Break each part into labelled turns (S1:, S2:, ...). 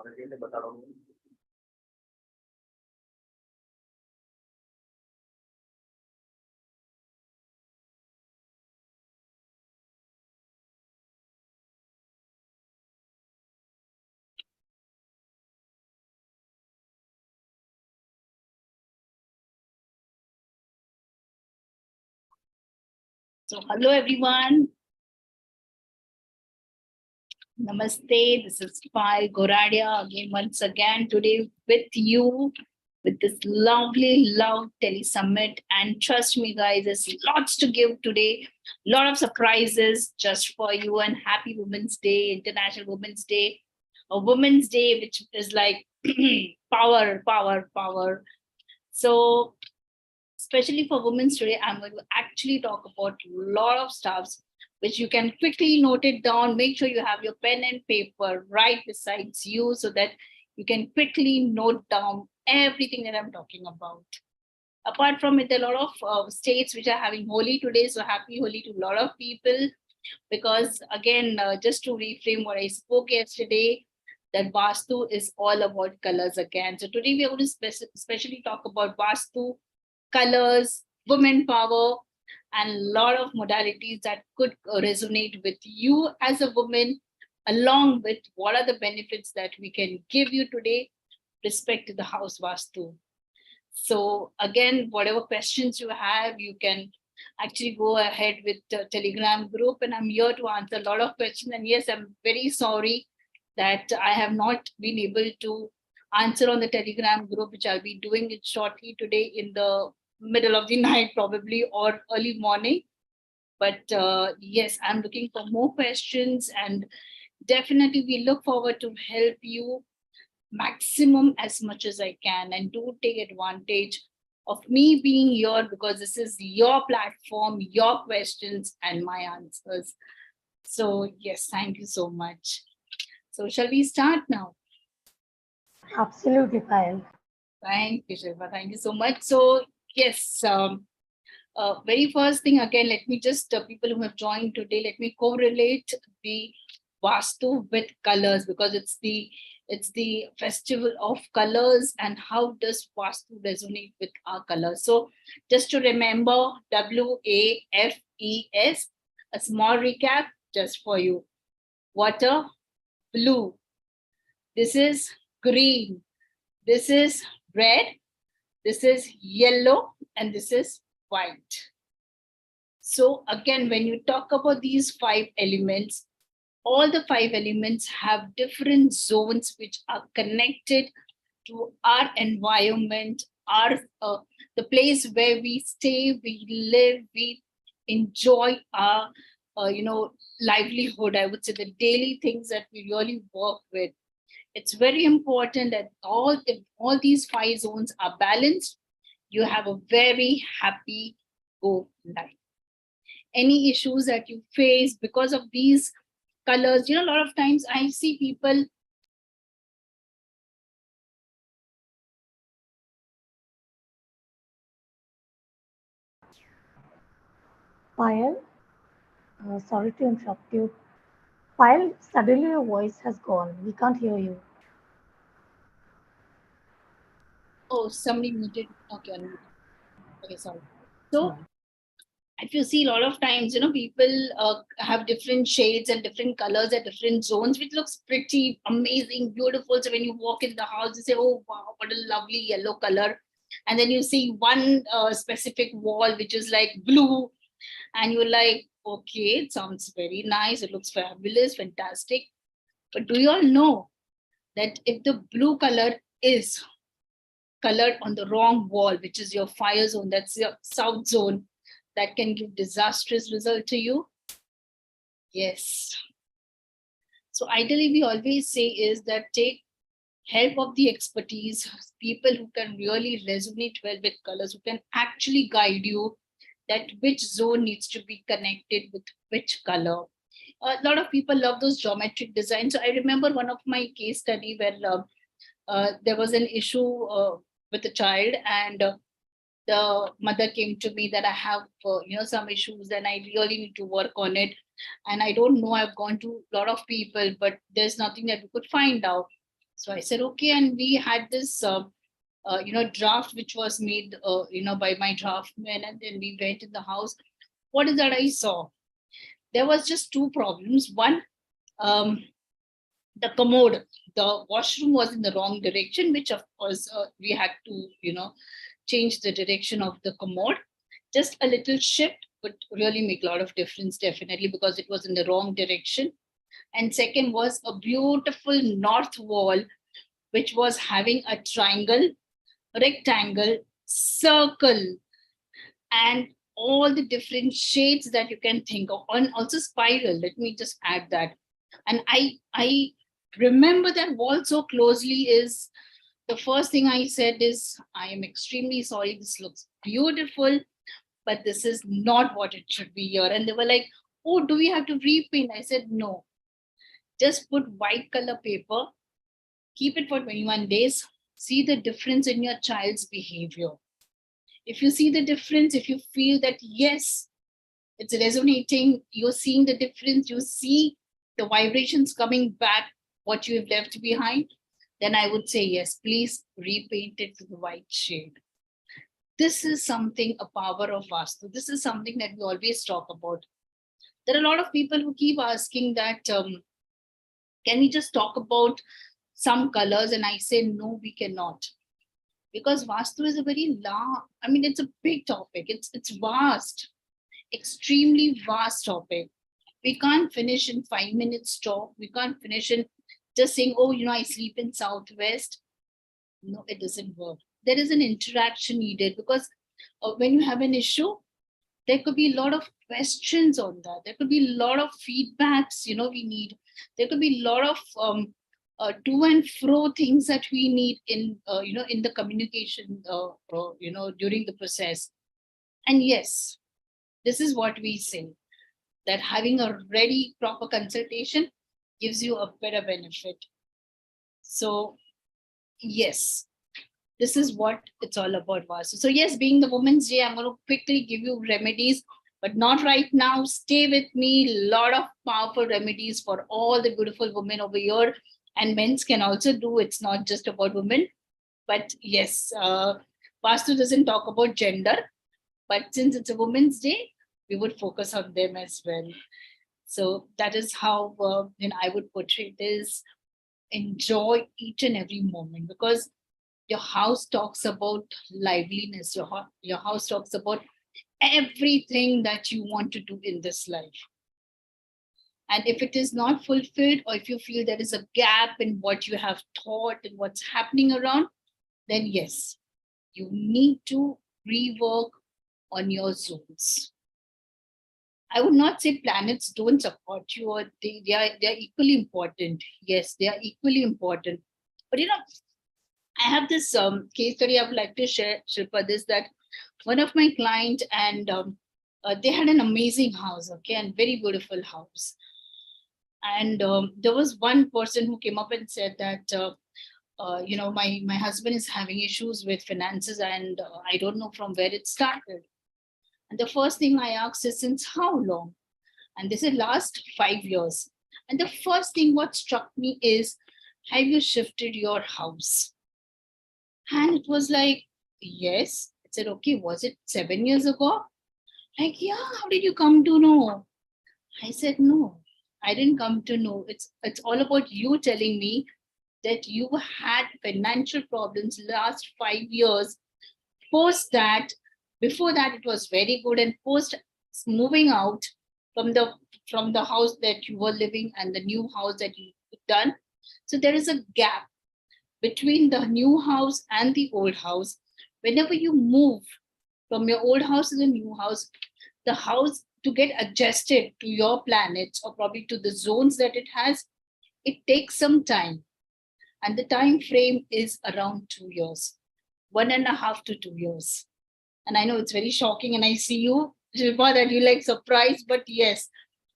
S1: So hello everyone. Namaste. This is Payal Goradia again once again today with you with this lovely love tele summit. And trust me, guys, there's lots to give today. Lot of surprises just for you. And happy Women's Day, International Women's Day, a Women's Day which is like power, power, power. So especially for women's today, I'm going to actually talk about a lot of stuffs which you can quickly note it down. Make sure you have your pen and paper right beside you so that you can quickly note down everything that I'm talking about. Apart from it, there are a lot of states which are having Holi today. So happy Holi to a lot of people. Because again, just to reframe what I spoke yesterday, that Vastu is all about colors again. So today we are going to especially talk about Vastu, colors, women power, and a lot of modalities that could resonate with you as a woman, along with what are the benefits that we can give you today respect to the house Vastu. So again, whatever questions you have, you can actually go ahead with the Telegram group, and I'm here to answer a lot of questions. And yes, I'm very sorry that I have not been able to answer on the Telegram group, which I'll be doing it shortly today in the middle of the night probably, or early morning. But yes, I'm looking for more questions, and definitely we look forward to help you maximum as much as I can. And do take advantage of me being here, because this is your platform, your questions and my answers. So yes, thank you so much. So shall we start now?
S2: Absolutely, Payal.
S1: Thank you, Shiva. Thank you so much. So yes, very first thing, again, let me just, people who have joined today, let me correlate the Vastu with colors, because it's the festival of colors. And how does Vastu resonate with our colors? So just to remember, WAFES, a small recap just for you. Water, blue. This is green. This is red. This is yellow. And this is white. So again, when you talk about these 5 elements, all the 5 elements have different zones which are connected to our environment, our the place where we stay, we live, we enjoy our livelihood. I would say the daily things that we really work with. It's very important that if all these 5 zones are balanced, you have a very happy go life. Any issues that you face because of these colors, a lot of times I see people
S2: Payal, sorry to interrupt you. Payal, suddenly your voice has gone. We can't hear you.
S1: Oh, somebody muted. Okay, okay, sorry. So if you see a lot of times, people have different shades and different colors at different zones, which looks pretty amazing, beautiful. So when you walk in the house, you say, oh, wow, what a lovely yellow color. And then you see one specific wall, which is like blue. And you're like, okay, it sounds very nice. It looks fabulous, fantastic. But do you all know that if the blue color is colored on the wrong wall, which is your fire zone, that's your south zone, that can give disastrous result to you? Yes. So ideally, we always say is that take help of the expertise, people who can really resonate well with colors, who can actually guide you that which zone needs to be connected with which color. A lot of people love those geometric designs. So I remember one of my case study where there was an issue with a child, and the mother came to me that I have some issues and I really need to work on it. And I don't know, I've gone to a lot of people, but there's nothing that we could find out. So I said, okay. And we had this, draft which was made, by my draftman. And then we went in the house. What is that I saw? There was just two problems. One, um, the commode, the washroom was in the wrong direction, which of course we had to, change the direction of the commode. Just a little shift would really make a lot of difference, definitely, because it was in the wrong direction. And second was a beautiful north wall, which was having a triangle, rectangle, circle, and all the different shades that you can think of, and also spiral. Let me just add that. And I remember that wall so closely. Is the first thing I said is, I am extremely sorry, this looks beautiful, but this is not what it should be here. And they were like, oh, do we have to repaint? I said, no, just put white color paper, keep it for 21 days, see the difference in your child's behavior. If you see the difference, if you feel that, yes, it's resonating, you're seeing the difference, you see the vibrations coming back, what you have left behind, then I would say, yes, please repaint it to the white shade. This is something, a power of Vastu. This is something that we always talk about. There are a lot of people who keep asking that, can we just talk about some colors? And I say, no, we cannot. Because Vastu is a very large, it's a big topic. It's vast, extremely vast topic. We can't finish in 5 minutes talk. We can't finish in just saying, oh, I sleep in Southwest. No, it doesn't work. There is an interaction needed, because when you have an issue, there could be a lot of questions on that. There could be a lot of feedbacks, we need. There could be a lot of to and fro things that we need in, in the communication, during the process. And yes, this is what we say, that having a ready proper consultation gives you a better benefit. So yes, this is what it's all about, Vasu. So yes, being the Women's Day, I'm going to quickly give you remedies, but not right now. Stay with me. A lot of powerful remedies for all the beautiful women over here, and men's can also do. It's not just about women, but yes, Vastu doesn't talk about gender, but since it's a Women's Day, we would focus on them as well. So that is how I would portray this. Enjoy each and every moment, because your house talks about liveliness. Your house talks about everything that you want to do in this life. And if it is not fulfilled, or if you feel there is a gap in what you have thought and what's happening around, then yes, you need to rework on your zones. I would not say planets don't support you, or they are equally important. Yes, they are equally important. But I have this case study I would like to share, Shilpa, this, that one of my clients, and they had an amazing house, okay, and very beautiful house. And there was one person who came up and said that, my husband is having issues with finances, and I don't know from where it started. And the first thing I asked is, since how long? And they said, last 5 years. And the first thing what struck me is, have you shifted your house? And it was like, yes. I said, okay, was it 7 years ago? Like, yeah, how did you come to know? I said, no, I didn't come to know. It's all about you telling me that you had financial problems last 5 years. Post that, before that it was very good, and post moving out from the house that you were living and the new house that you've done. So there is a gap between the new house and the old house. Whenever you move from your old house to the new house, the house, to get adjusted to your planets, or probably to the zones that it has, it takes some time. And the time frame is around 2 years, 1.5 to 2 years. And I know it's very shocking, and I see you, Shilpa, that you like surprised, but yes,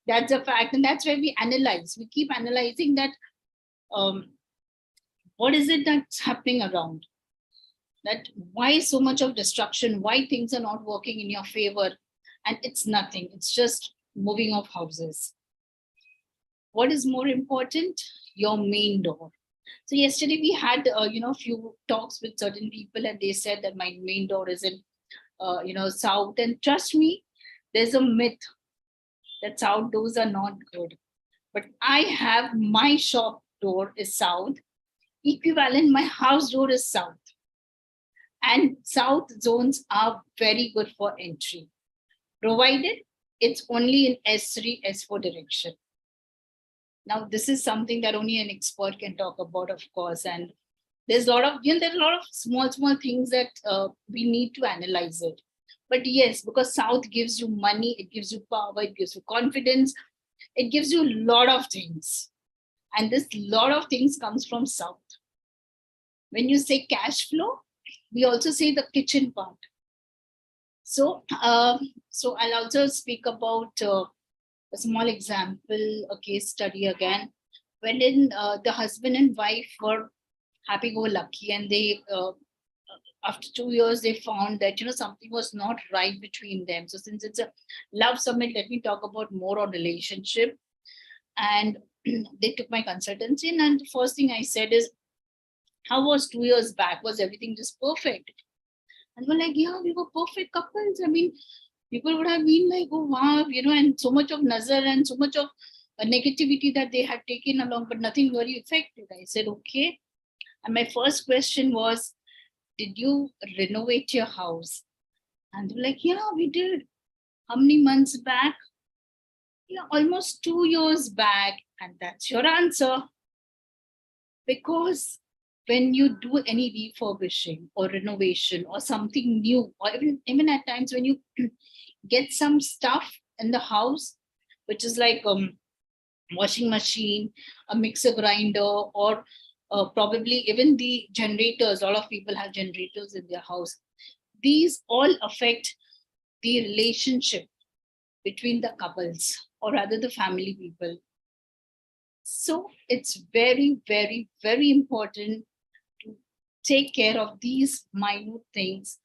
S1: that's a fact. And that's where we analyze. We keep analyzing that, what is it that's happening around? That why so much of destruction? Why things are not working in your favor? And it's nothing. It's just moving of houses. What is more important? Your main door. So yesterday we had, few talks with certain people, and they said that my main door is in, south. And trust me, there's a myth that south doors are not good. But I have my shop door is south, equivalent my house door is south. And south zones are very good for entry, provided it's only in S3, S4 direction. Now, this is something that only an expert can talk about, of course. And there's a lot of, there's a lot of small things that we need to analyze it. But yes, because south gives you money, it gives you power, it gives you confidence, it gives you a lot of things. And this lot of things comes from south. When you say cash flow, we also say the kitchen part. So I'll also speak about a small example, a case study again. When the husband and wife were happy-go-lucky, and they after 2 years they found that something was not right between them. So since it's a love summit, let me talk about more on relationship. And they took my consultancy, and the first thing I said is, how was 2 years back? Was everything just perfect? And we're like, yeah, we were perfect couples. I mean, people would have been like, oh wow, and so much of nazar and so much of negativity that they had taken along, but nothing very effective. I said, okay. And my first question was, did you renovate your house? And they're like, yeah, we did. How many months back? Yeah, almost 2 years back. And that's your answer. Because when you do any refurbishing or renovation or something new, or even at times when you get some stuff in the house, which is like washing machine, a mixer grinder, or probably even the generators. A lot of people have generators in their house. These all affect the relationship between the couples, or rather the family people. So it's very, very, very important to take care of these minute things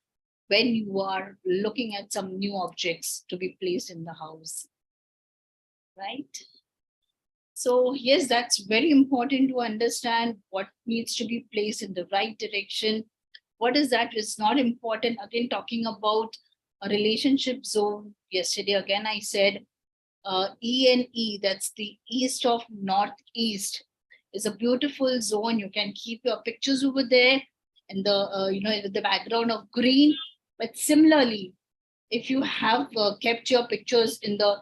S1: when you are looking at some new objects to be placed in the house, right? So yes, that's very important to understand what needs to be placed in the right direction. What is that is not important. Again, talking about a relationship zone, yesterday again I said ENE, that's the east of northeast, is a beautiful zone. You can keep your pictures over there and with the background of green. But similarly, if you have kept your pictures in the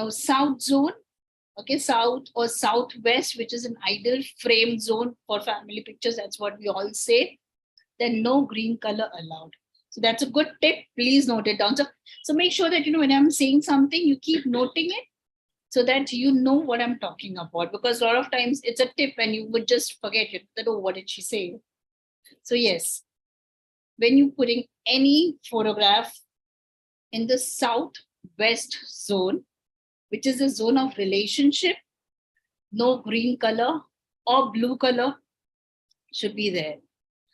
S1: south zone, okay, south or southwest, which is an ideal frame zone for family pictures, that's what we all say, then no green color allowed. So that's a good tip. Please note it down. So make sure that when I'm saying something, you keep noting it so that you know what I'm talking about, because a lot of times it's a tip and you would just forget it, that, oh, what did she say? So yes, when you're putting any photograph in the southwest zone, which is a zone of relationship, no green color or blue color should be there.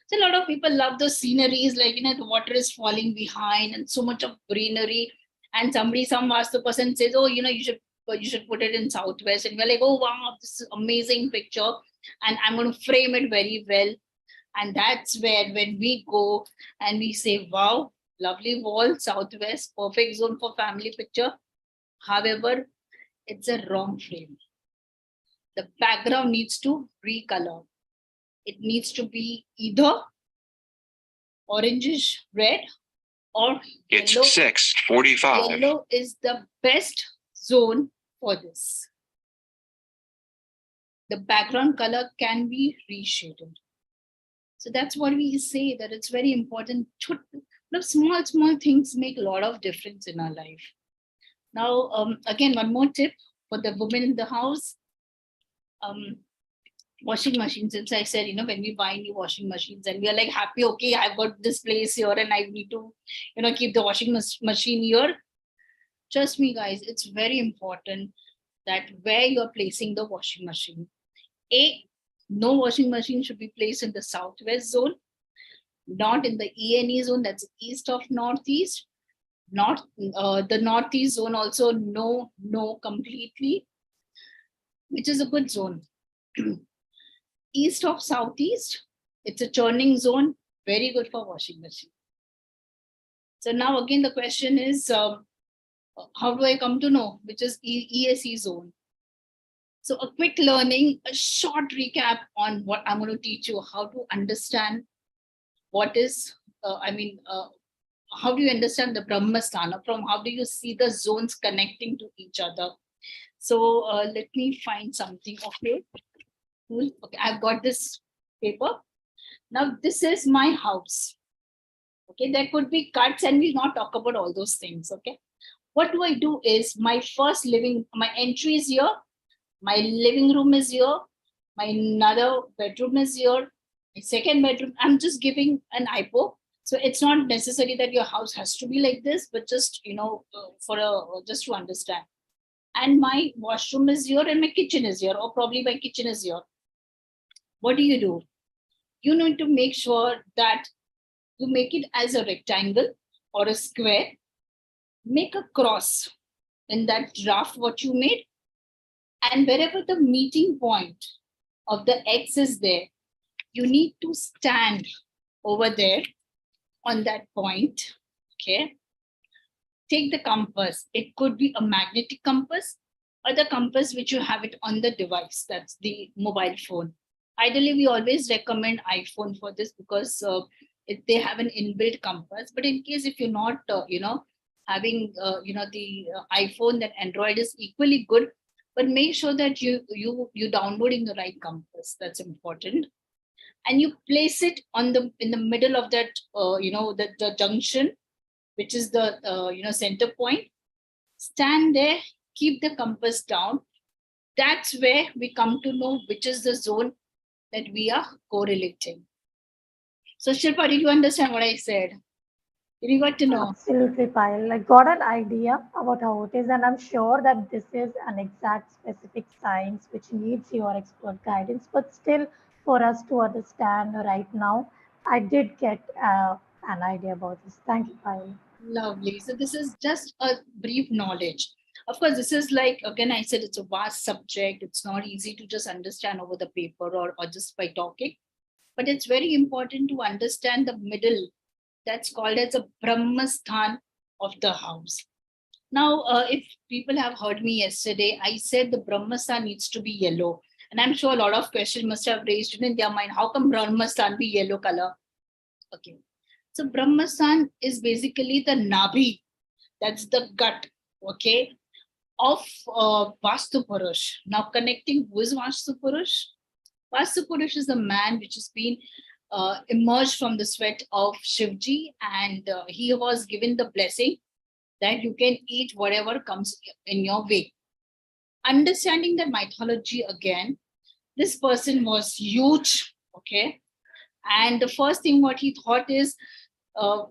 S1: So a lot of people love the sceneries, like, the water is falling behind and so much of greenery. And some Vastu person says, oh, you should put it in southwest. And we're like, oh, wow, this is amazing picture. And I'm going to frame it very well. And that's where when we go and we say, wow, lovely wall, southwest, perfect zone for family picture. However, it's a wrong frame. The background needs to recolor. It needs to be either orangish red or
S3: it's
S1: yellow.
S3: 6:45.
S1: Yellow is the best zone for this. The background color can be reshaded. So that's what we say, that it's very important. Small things make a lot of difference in our life. Now, again, one more tip for the women in the house. Washing machines, since I said, when we buy new washing machines and we are like happy, okay, I've got this place here and I need to, keep the washing machine here. Trust me, guys, it's very important that where you're placing the washing machine, no washing machine should be placed in the southwest zone, not in the ENE zone, that's east of northeast, not the northeast zone also, no completely, which is a good zone. east of southeast. It's a turning zone, very good for washing machine. So now again the question is, how do I come to know which is ESE zone? So a quick learning, a short recap on what I'm going to teach you, how to understand what is, how do you understand the Brahmasthan? From how do you see the zones connecting to each other? So let me find something. Okay, cool. Okay, I've got this paper. Now this is my house. Okay, there could be cuts and we'll not talk about all those things. Okay, what do I do is my entry is here, my living room is here, my another bedroom is here, my second bedroom. I'm just giving an hypo. So it's not necessary that your house has to be like this, but just, just to understand. And my washroom is here and my kitchen is here, or probably my kitchen is here. What do? You need to make sure that you make it as a rectangle or a square. Make a cross in that draft what you made, and wherever the meeting point of the X is there, you need to stand over there on that point. Okay, take the compass. It could be a magnetic compass or the compass which you have it on the device, that's the mobile phone. Ideally we always recommend iPhone for this, because they have an inbuilt compass. But in case if you're not having the iPhone, then Android is equally good. But make sure that you downloading the right compass. That's important. And you place it in the middle of that the junction, which is the center point. Stand there, keep the compass down. That's where we come to know which is the zone that we are correlating. So Shilpa, did you understand what I said? Did you got to know?
S2: Absolutely, Payal. I got an idea about how it is, and I'm sure that this is an exact specific science which needs your expert guidance. But still, for us to understand right now, I did get an idea about this. Thank you, Payal.
S1: Lovely. So this is just a brief knowledge. Of course, this is like, again, I said it's a vast subject. It's not easy to just understand over the paper or just by talking. But it's very important to understand the middle. That's called as a Brahmasthan of the house. Now, if people have heard me yesterday, I said the Brahmasthan needs to be yellow. And I'm sure a lot of questions must have raised in their mind. How come Brahmasthan be yellow color? Okay. So Brahmasthan is basically the Nabhi. That's the gut. Okay. Of Vastu Purush. Now connecting who is Vastu Purush? Vastu Purush is the man which has been emerged from the sweat of Shivji, and he was given the blessing that you can eat whatever comes in your way. Understanding the mythology again, this person was huge, okay? And the first thing what he thought is, I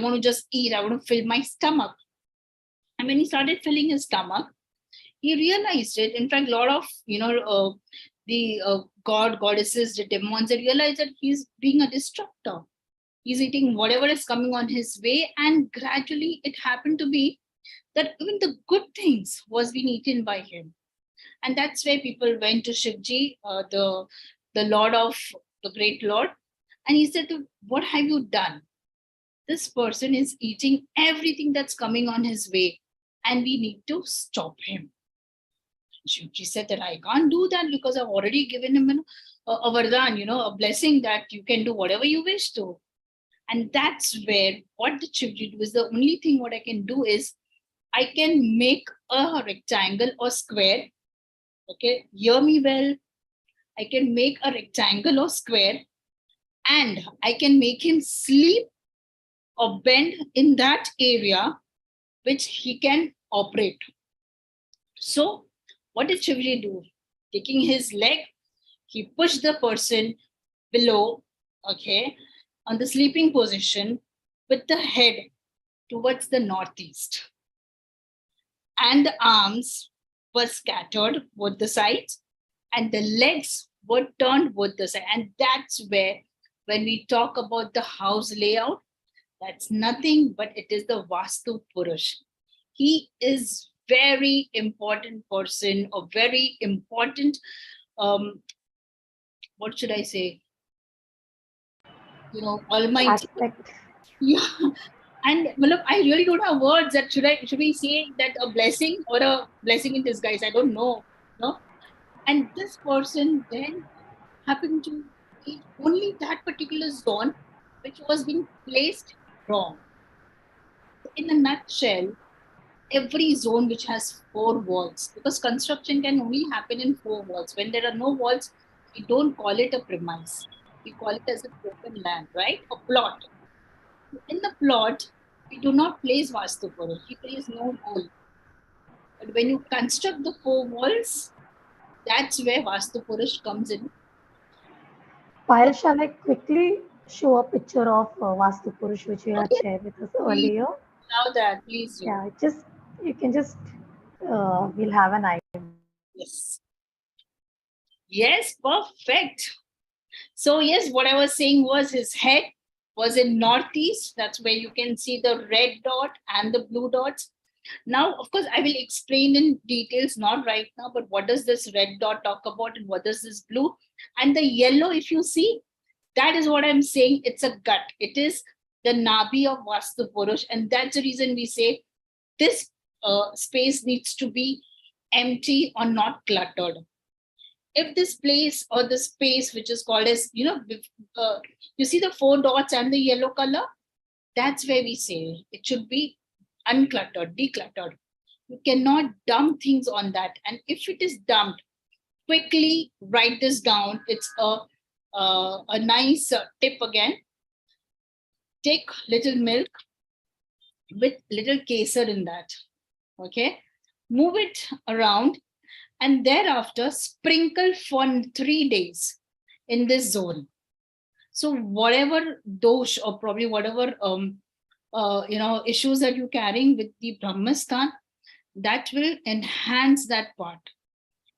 S1: want to just eat, I want to fill my stomach. And when he started filling his stomach, he realized it. In fact, a lot of, the goddesses, the demons, they realized that he's being a destructor. He's eating whatever is coming on his way. And gradually it happened to be that even the good things was being eaten by him. And that's where people went to Shivji, the Lord of the Great Lord. And he said, what have you done? This person is eating everything that's coming on his way, and we need to stop him. Shivji said that I can't do that because I've already given him a vardhan, a blessing that you can do whatever you wish to. And that's where what the Shivji do is the only thing what I can do is I can make a rectangle or square. Okay, hear me well. I can make a rectangle or square, and I can make him sleep or bend in that area which he can operate. So what did Shivji do? Taking his leg, he pushed the person below, okay, on the sleeping position with the head towards the northeast. And the arms were scattered both the sides, and the legs were turned both the sides. And that's where, when we talk about the house layout, that's nothing but it is the Vastu Purush. He is very important person, a very important what should I say? Almighty.
S2: Aspect.
S1: Yeah. And I really don't have words. That should we say that a blessing or a blessing in disguise? I don't know. No. And this person then happened to be only that particular zone which was being placed wrong. In a nutshell, every zone which has 4 walls, because construction can only happen in 4 walls. When there are no walls, we don't call it a premise. We call it as an open land, right? A plot. In the plot, we do not place Vastu Purush. We place no goal. But when you construct the 4 walls, that's where Vastu Purush comes in.
S2: Payal, shall I quickly show a picture of Vastu Purush which you had
S1: Okay,
S2: shared with us
S1: please
S2: earlier?
S1: allow that. Please do.
S2: Yeah, you can just we'll have an idea.
S1: Yes. Yes, perfect. So yes, what I was saying was his head was in northeast. That's where you can see the red dot and the blue dots. Now, of course, I will explain in details, not right now, but what does this red dot talk about and what does this blue? And the yellow, if you see, that is what I'm saying. It's a gut. It is the Nabi of Vastu Purush. And that's the reason we say this space needs to be empty or not cluttered. If this place or the space which is called as, you see the 4 dots and the yellow color, that's where we say it should be uncluttered, decluttered. You cannot dump things on that. And if it is dumped, quickly write this down. It's a nice tip again. Take little milk with little kesar in that. Okay. Move it around and thereafter sprinkle for 3 days in this zone. So whatever dosh or probably whatever issues that you're carrying with the Brahmasthan, that will enhance that part.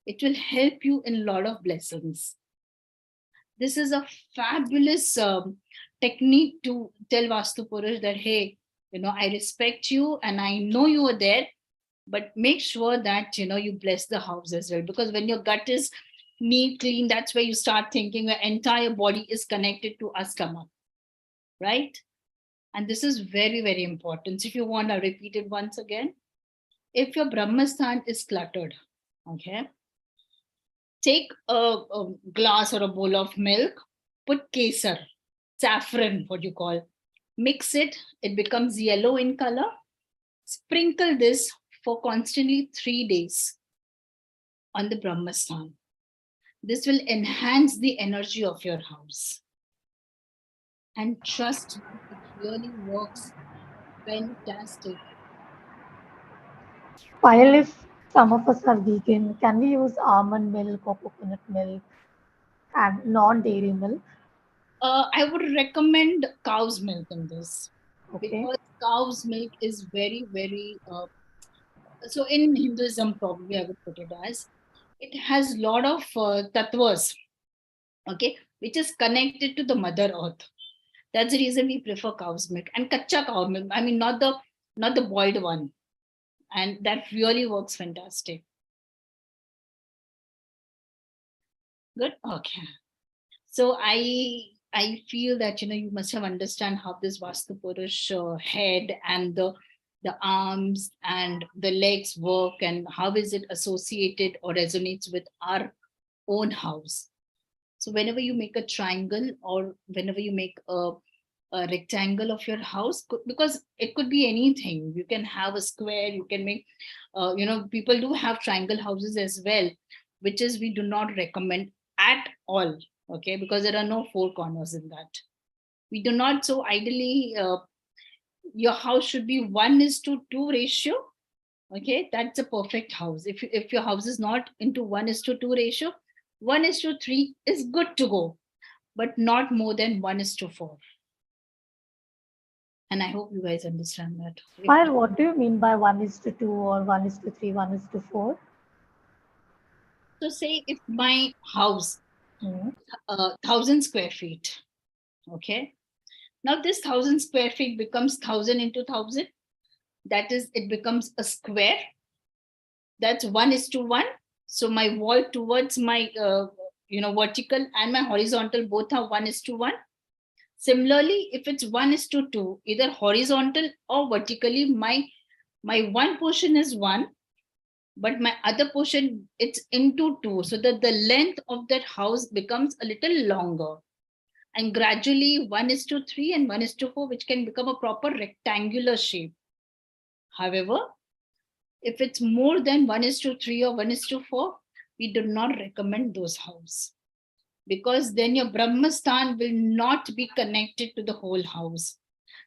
S1: It will help you in a lot of blessings. This is a fabulous technique to tell Vastu Purush that, hey, I respect you and I know you are there, but make sure that, you bless the house as well. Because when your gut is neat, clean, that's where you start thinking your entire body is connected to Astama, right? And this is very, very important. So if you want, I'll repeat it once again. If your Brahmasthan is cluttered, okay, take a glass or a bowl of milk, put kesar, saffron, what you call, mix it, it becomes yellow in color. Sprinkle this for constantly 3 days on the Brahmasthan. This will enhance the energy of your house. And trust me, it really works fantastic.
S2: While if some of us are vegan, can we use almond milk or coconut milk and non-dairy milk?
S1: I would recommend cow's milk in this,
S2: Okay.
S1: because cow's milk is very, very, so in Hinduism, probably I would put it as, it has a lot of tattvas, okay, which is connected to the mother earth. That's the reason we prefer cow's milk and kacha cow milk. I mean, not the boiled one. And that really works fantastic. Good. Okay. So I feel that you must have understand how this Vastu Purush head and the arms and the legs work and how is it associated or resonates with our own house. So whenever you make a triangle or whenever you make a rectangle of your house, because it could be anything, you can have a square, you can make people do have triangle houses as well, which is we do not recommend at all, okay, because there are no 4 corners in that. We do not. So ideally your house should be 1:2 ratio. Okay, that's a perfect house. If your house is not into 1:2 ratio, 1:3 is good to go, but not more than 1:4. And I hope you guys understand that.
S2: While what do you mean by 1:2 or 1:3, 1:4?
S1: So say if my house, 1,000 square feet, okay. Now this 1,000 square feet becomes 1,000 into 1,000. That is, it becomes a square. That's 1:1. So my wall towards my vertical and my horizontal both are 1:1. Similarly, if it's 1:2, either horizontal or vertically, my one portion is 1, but my other portion it's into 2, so that the length of that house becomes a little longer, and gradually 1:3 and 1:4, which can become a proper rectangular shape. However, if it's more than 1:3 or 1:4, we do not recommend those houses, because then your Brahmasthan will not be connected to the whole house.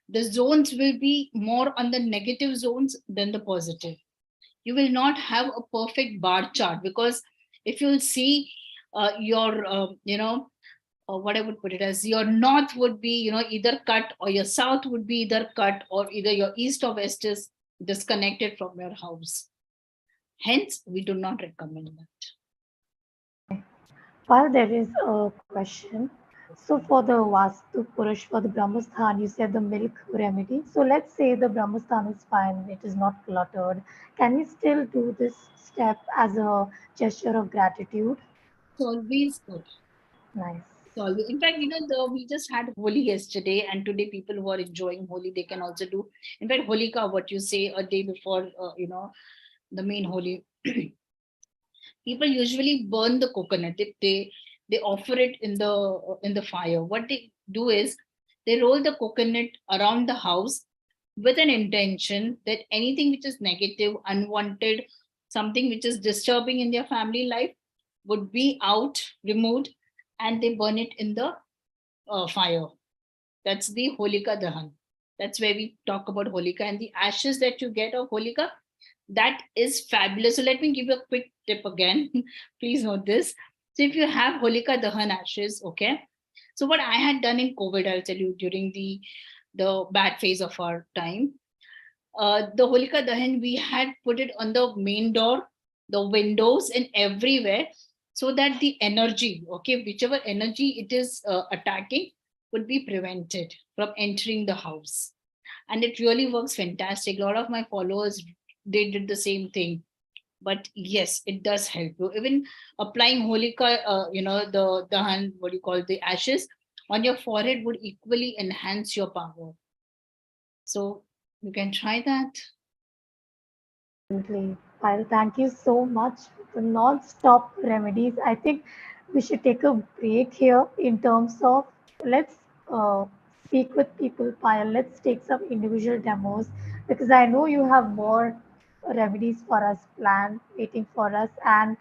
S1: The zones will be more on the negative zones than the positive. You will not have a perfect bar chart, because if you'll see your, what I would put it as, your north would be, either cut, or your south would be either cut, or either your east or west is disconnected from your house. Hence, we do not recommend that.
S2: While there is a question, so for the Vastu Purush, for the Brahmasthan, you said the milk remedy. So let's say the Brahmasthan is fine, it is not cluttered. Can we still do this step as a gesture of gratitude?
S1: It's always good.
S2: Nice.
S1: In fact, we just had Holi yesterday, and today people who are enjoying Holi, they can also do. In fact, Holika, what you say a day before, the main Holi, people usually burn the coconut. If they offer it in the fire, what they do is they roll the coconut around the house with an intention that anything which is negative, unwanted, something which is disturbing in their family life would be out, removed, and they burn it in the fire. That's the Holika Dahan. That's where we talk about Holika, and the ashes that you get of Holika, that is fabulous. So let me give you a quick tip again. Please note this. So if you have Holika Dahan ashes, okay. So what I had done in COVID, I'll tell you, during the bad phase of our time, the Holika Dahan, we had put it on the main door, the windows, and everywhere, so that the energy, okay, whichever energy it is attacking, would be prevented from entering the house. And it really works fantastic. A lot of my followers, they did the same thing. But yes, it does help you. Even applying Holika, the Dahan, what you call the ashes, on your forehead would equally enhance your power. So you can try that.
S2: Definitely. Payal, thank you so much for non-stop remedies. I think we should take a break here in terms of let's speak with people, Payal. Let's take some individual demos because I know you have more remedies for us planned, waiting for us, and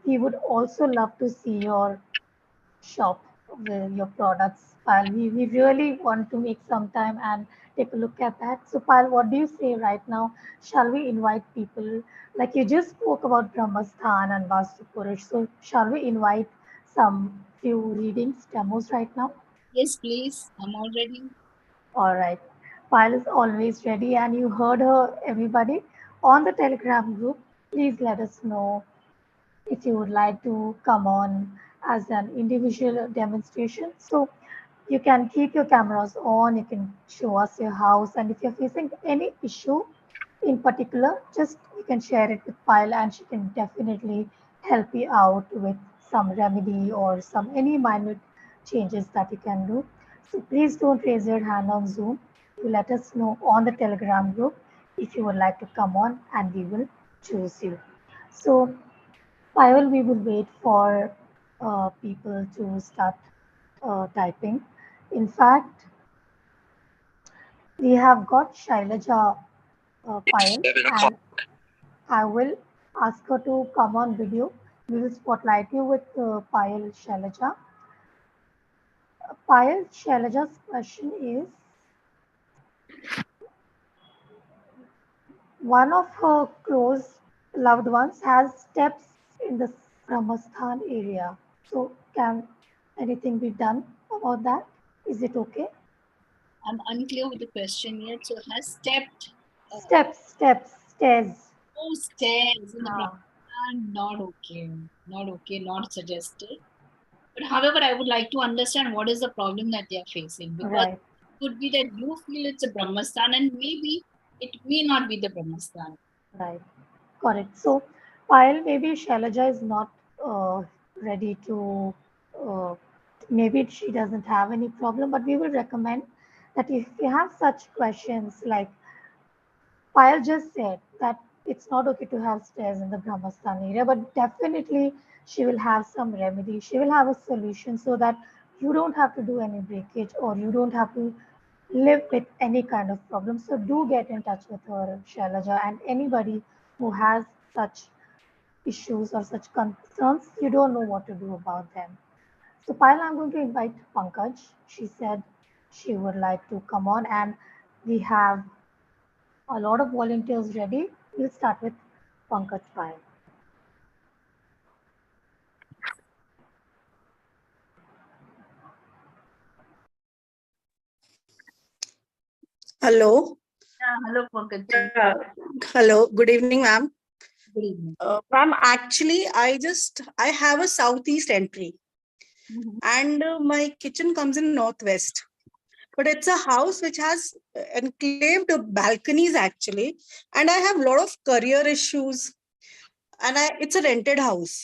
S2: we would also love to see your shop with your products. Pal, we really want to make some time and take a look at that. So, Pal, what do you say right now? Shall we invite people? Like you just spoke about Brahmasthan and Vastu Purush. So, shall we invite some few readings, demos right now?
S1: Yes, please. I'm all ready.
S2: All right. Pile is always ready, and you heard her, everybody, on the Telegram group. Please let us know if you would like to come on as an individual demonstration. So you can keep your cameras on, you can show us your house, and if you're facing any issue in particular, just you can share it with Pyle and she can definitely help you out with some remedy or some any minor changes that you can do. So please don't raise your hand on Zoom. You let us know on the Telegram group if you would like to come on and we will choose you. So Payal, we will wait for people to start typing. In fact, we have got Shailaja Payal, and I will ask her to come on video. We will spotlight you with Payal Shailaja. Payal Shailaja's question is, one of her close loved ones has steps in the Brahmasthan area. So, can anything be done about that? Is it okay?
S1: I'm unclear with the question yet. So has stepped.
S2: Steps, stairs.
S1: Oh, stairs in the
S2: Ah,
S1: Brahman. Not okay. Not okay. Not suggested. But however, I would like to understand what is the problem that they are facing, because
S2: right,
S1: it could be that you feel it's a Brahmastan and maybe it may not be the Brahmastan.
S2: right. Correct. So, while maybe Shailaja is not uh, ready to uh, maybe she doesn't have any problem, but we will recommend that if you have such questions like Payal just said that it's not okay to have stairs in the Brahmasthan area, but definitely she will have some remedy. She will have a solution so that you don't have to do any breakage or you don't have to live with any kind of problem. So do get in touch with her, Shailaja, and anybody who has such issues or such concerns, you don't know what to do about them. So Payal, I'm going to invite Pankaj. She said she would like to come on, and we have a lot of volunteers ready. We'll start with Pankaj Payal.
S3: Hello.
S1: Yeah, hello, Pankaj.
S3: Hello. Good evening, ma'am.
S1: Good evening.
S3: Ma'am, actually, I have a southeast entry,
S1: Mhm.
S3: and my kitchen comes in northwest. But it's a house which has enclaved balconies actually, and I have a lot of career issues, and it's a rented house.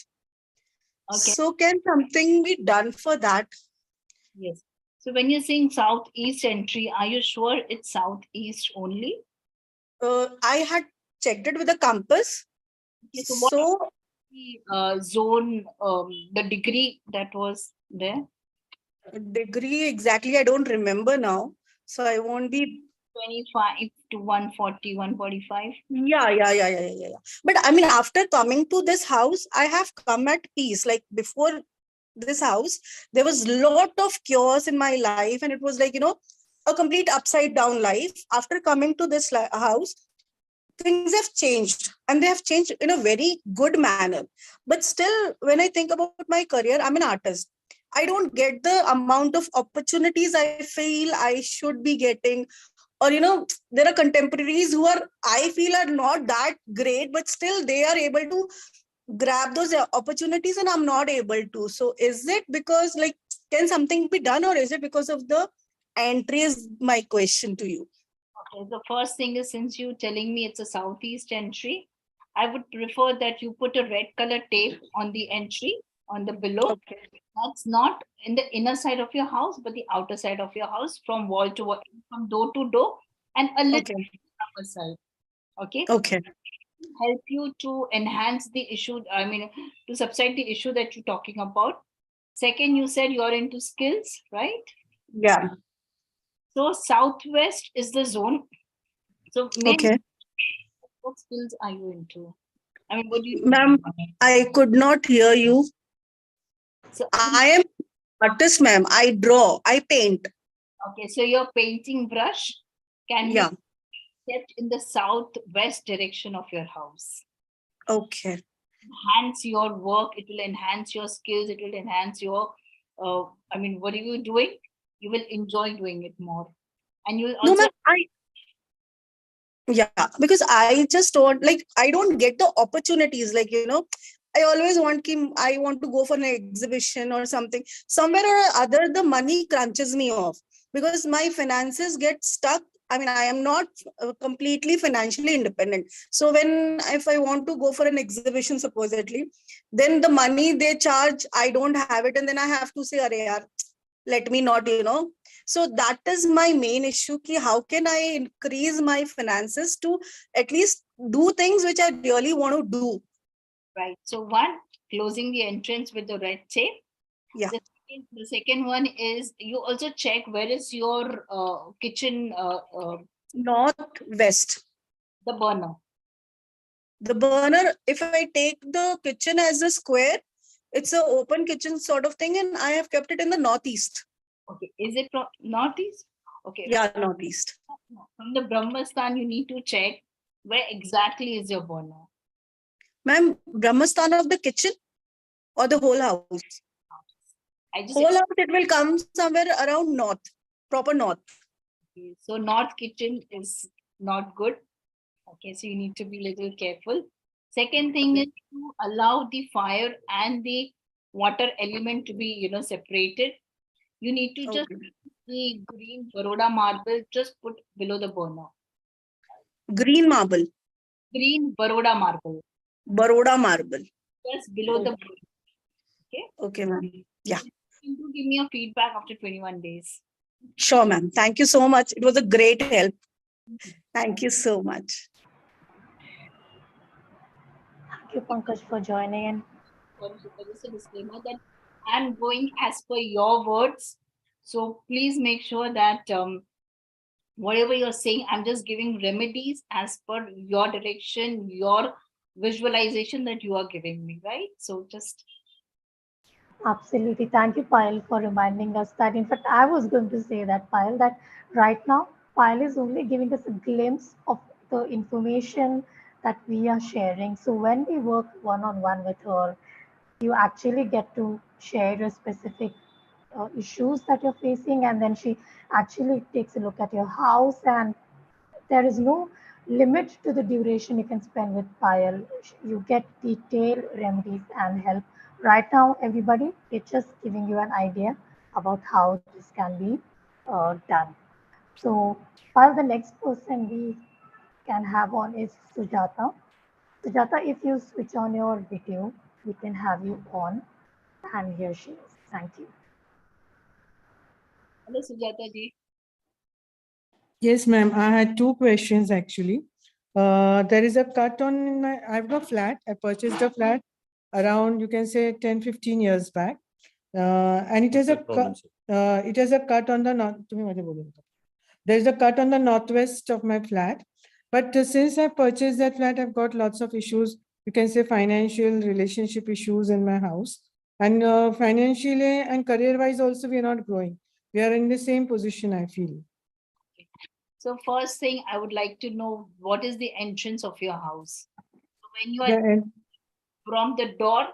S1: Okay.
S3: So can something be done for that?
S1: Yes. So when you're saying southeast entry, are you sure it's southeast only?
S3: I had checked it with a compass.
S1: Okay, so what is
S3: So
S1: the zone, the degree that was there?
S3: degree exactly, I don't remember now. So I won't be.
S1: 25 to 140, 145.
S3: Yeah. But I mean, after coming to this house, I have come at peace. Like before this house, there was lot of chaos in my life, and it was like, a complete upside down life. After coming to this house, things have changed, and they have changed in a very good manner. But still, when I think about my career, I'm an artist. I don't get the amount of opportunities I feel I should be getting, or there are contemporaries who are, I feel, are not that great, but still they are able to grab those opportunities and I'm not able to. So is it because, like, can something be done, or is it because of the entry, is my question to you.
S1: Okay, the first thing is, since you telling me it's a southeast entry, I would prefer that you put a red color tape on the entry, on the below.
S3: Okay.
S1: That's not in the inner side of your house, but the outer side of your house, from wall to wall, from door to door, and a little
S3: Okay.
S1: upper side. Okay,
S3: Okay.
S1: help you to enhance the issue. I mean, to subside the issue that you're talking about. Second, you said you're into skills, right?
S3: Yeah.
S1: So southwest is the zone. So, main,
S3: Okay.
S1: what skills are you into? I mean, what do you do?
S3: Ma'am, I could not hear you.
S1: So,
S3: I am artist, ma'am. I draw, I paint.
S1: okay, so your painting brush can be
S3: Yeah.
S1: kept in the southwest direction of your house.
S3: Okay.
S1: Enhance your work, it will enhance your skills, it will enhance your, I mean, what are you doing? You will enjoy doing it more. And you will
S3: No,
S1: also,
S3: ma'am, yeah, because I just don't, like, I don't get the opportunities. Like, I always I want to go for an exhibition or something. Somewhere or other, the money crunches me off because my finances get stuck. I mean, I am not completely financially independent. So if I want to go for an exhibition, supposedly, then the money they charge, I don't have it. And then I have to say, Arey yaar, let me not, so that is my main issue, ki how can I increase my finances to at least do things which I really want to do.
S1: right. So, one, closing the entrance with the red tape.
S3: Yeah.
S1: The second one is you also check where is your kitchen,
S3: Northwest.
S1: the burner.
S3: The burner, if I take the kitchen as a square, it's an open kitchen sort of thing, and I have kept it in the northeast.
S1: Okay, is it from northeast? Okay,
S3: Yeah, northeast.
S1: from the Brahmasthan, you need to check where exactly is your burner.
S3: Ma'am, Brahmasthan of the kitchen or the whole house?
S1: I just
S3: Whole house, it will come somewhere around north, proper north.
S1: okay, so north kitchen is not good. Okay, so you need to be a little careful. Second thing is to allow the fire and the water element to be, separated. You need to just
S3: Okay.
S1: the green Baroda marble, just put below the burner.
S3: Green marble,
S1: Green Baroda marble,
S3: Baroda marble.
S1: just below the burner. Okay.
S3: Okay, ma'am. Yeah.
S1: You do give me a feedback after 21 days.
S3: Sure, ma'am. Thank you so much. It was a great help. Thank you so much.
S2: Thank you, Pankaj, for joining in.
S1: Just a disclaimer that I'm going as per your words. So please make sure that whatever you're saying, I'm just giving remedies as per your direction, your visualization that you are giving me, right? So just
S2: Absolutely. Thank you, Payal, for reminding us that. In fact, I was going to say that, Payal, that right now, Payal is only giving us a glimpse of the information that we are sharing. So when we work one on one with her, you actually get to share your specific issues that you're facing, and then she actually takes a look at your house, and there is no limit to the duration you can spend with Payal. You get detailed remedies and help. Right now, everybody, it's just giving you an idea about how this can be done. So, Payal, the next person we can have on is Sujata. Sujata, if you switch on your video, we can have you on. And here she is. Thank you.
S1: hello Sujata ji.
S4: Yes, ma'am. I had two questions actually. There is a cut on my, I've got a flat. I purchased a flat around, you can say 10, 15 years back. And it has it has a cut on the north. There's a cut on the northwest of my flat. But since I purchased that flat, I've got lots of issues. You can say financial relationship issues in my house. And financially and career-wise also, we are not growing. We are in the same position, I feel.
S1: So first thing I would like to know, what is the entrance of your house? So when you are
S4: The,
S1: from the door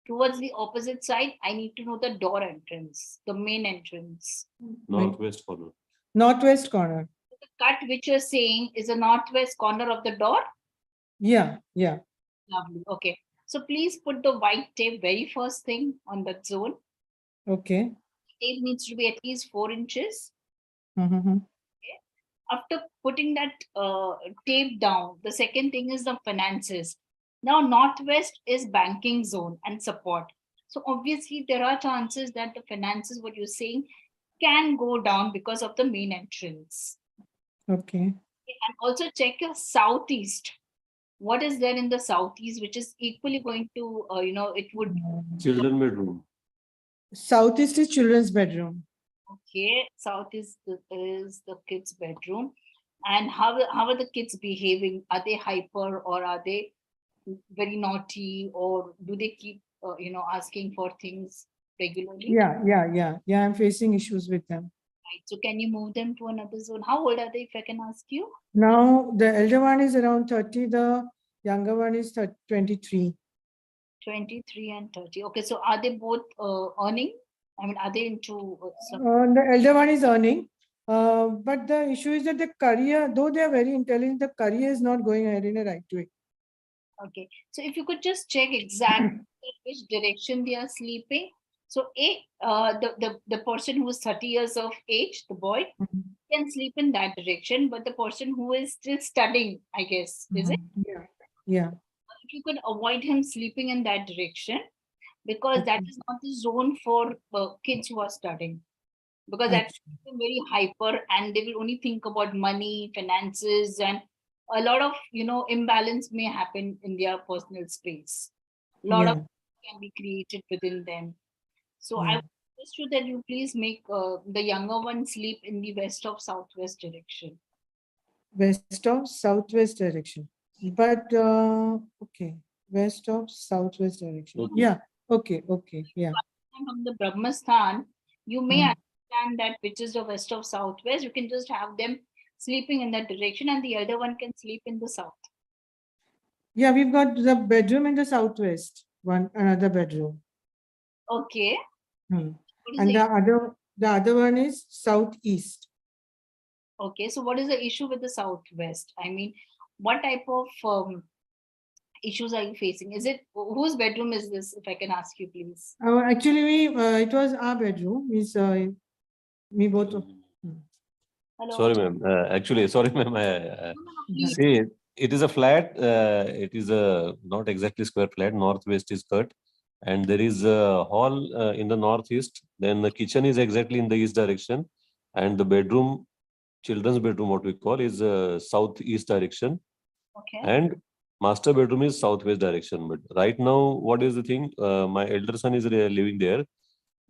S1: towards the opposite side, I need to know the door entrance, the main entrance.
S5: Northwest corner.
S4: northwest corner.
S1: The cut which you're saying is the northwest corner of the door.
S4: Yeah, yeah.
S1: Lovely. Okay. So please put the white tape very first thing on that zone.
S4: Okay.
S1: Tape needs to be at least 4 inches.
S4: Mm-hmm.
S1: After putting that tape down, the second thing is the finances. Now, northwest is banking zone and support. So obviously, there are chances that the finances, what you're saying, can go down because of the main entrance.
S4: Okay.
S1: And also check your southeast. What is there in the southeast, which is equally going to, it would.
S5: Children bedroom.
S4: Southeast is children's bedroom.
S1: Okay, south is the kids' bedroom. And how are the kids behaving? Are they hyper, or are they very naughty, or do they keep asking for things regularly?
S4: Yeah. I'm facing issues with them.
S1: Right. So can you move them to another zone? How old are they, if I can ask you?
S4: Now, the elder one is around 30, the younger one is 23.
S1: 23 and 30. Okay, so are they both earning? I mean, are they into some?
S4: The elder one is earning. But the issue is that the career, though they are very intelligent, the career is not going ahead in a right way.
S1: Okay, so if you could just check exactly which direction they are sleeping. So the person who is 30 years of age, the boy, can sleep in that direction, but the person who is still studying, I guess, is it?
S4: Yeah.
S1: If you could avoid him sleeping in that direction, because that is not the zone for kids who are studying, because that's very hyper and they will only think about money, finances, and a lot of imbalance may happen in their personal space. A lot of can be created within them. So I would request you that you please make the younger one sleep in the west of southwest direction.
S4: West of southwest direction. But okay, west of southwest direction.
S5: Okay.
S4: Yeah. Okay. Yeah.
S1: From the Brahmasthan, you may understand that which is the west of southwest. You can just have them sleeping in that direction, and the other one can sleep in the south.
S4: Yeah, we've got the bedroom in the southwest, another bedroom.
S1: Okay.
S4: And the other one is southeast.
S1: Okay, so what is the issue with the southwest? I mean, what type of issues are you facing? Is it, whose bedroom is this, if I can ask you, please?
S4: Actually, it was our bedroom. Me both.
S1: Hello.
S5: Sorry, ma'am. Actually, sorry, ma'am. See, it is a flat. It is a not exactly square flat. Northwest is cut. and there is a hall in the northeast. Then the kitchen is exactly in the east direction, and the bedroom, children's bedroom, what we call, is southeast direction,
S1: Okay.
S5: and master bedroom is southwest direction. But right now, what is the thing? My elder son is living there.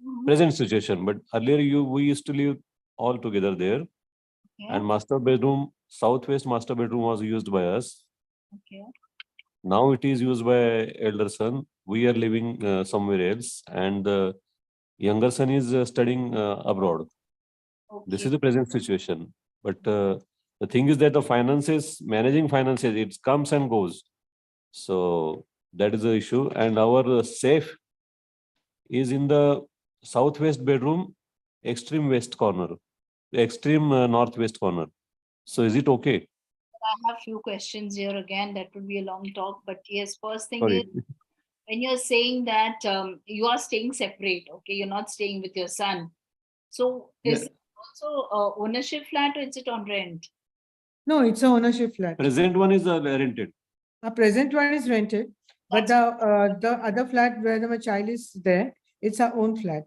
S1: Mhm.
S5: Present situation, but earlier we used to live all together there,
S1: Okay.
S5: and master bedroom, southwest master bedroom was used by us.
S1: Okay.
S5: Now it is used by elder son. We are living somewhere else, and the younger son is studying abroad. This
S1: Okay.
S5: is the present situation. But the thing is that the finances, managing finances, it comes and goes. So that is the issue. And our safe is in the southwest bedroom, extreme west corner, extreme northwest corner. So is it okay?
S1: I have few questions here again. That would be a long talk, but yes, first thing is
S5: Sorry.
S1: when you're saying that you are staying separate, okay, you're not staying with your son. So
S5: Yeah.
S1: is it also ownership flat or is it on rent?
S4: No, it's a ownership flat.
S5: Present one is rented.
S4: A present one is rented, but the other flat where my child is there, it's our own flat.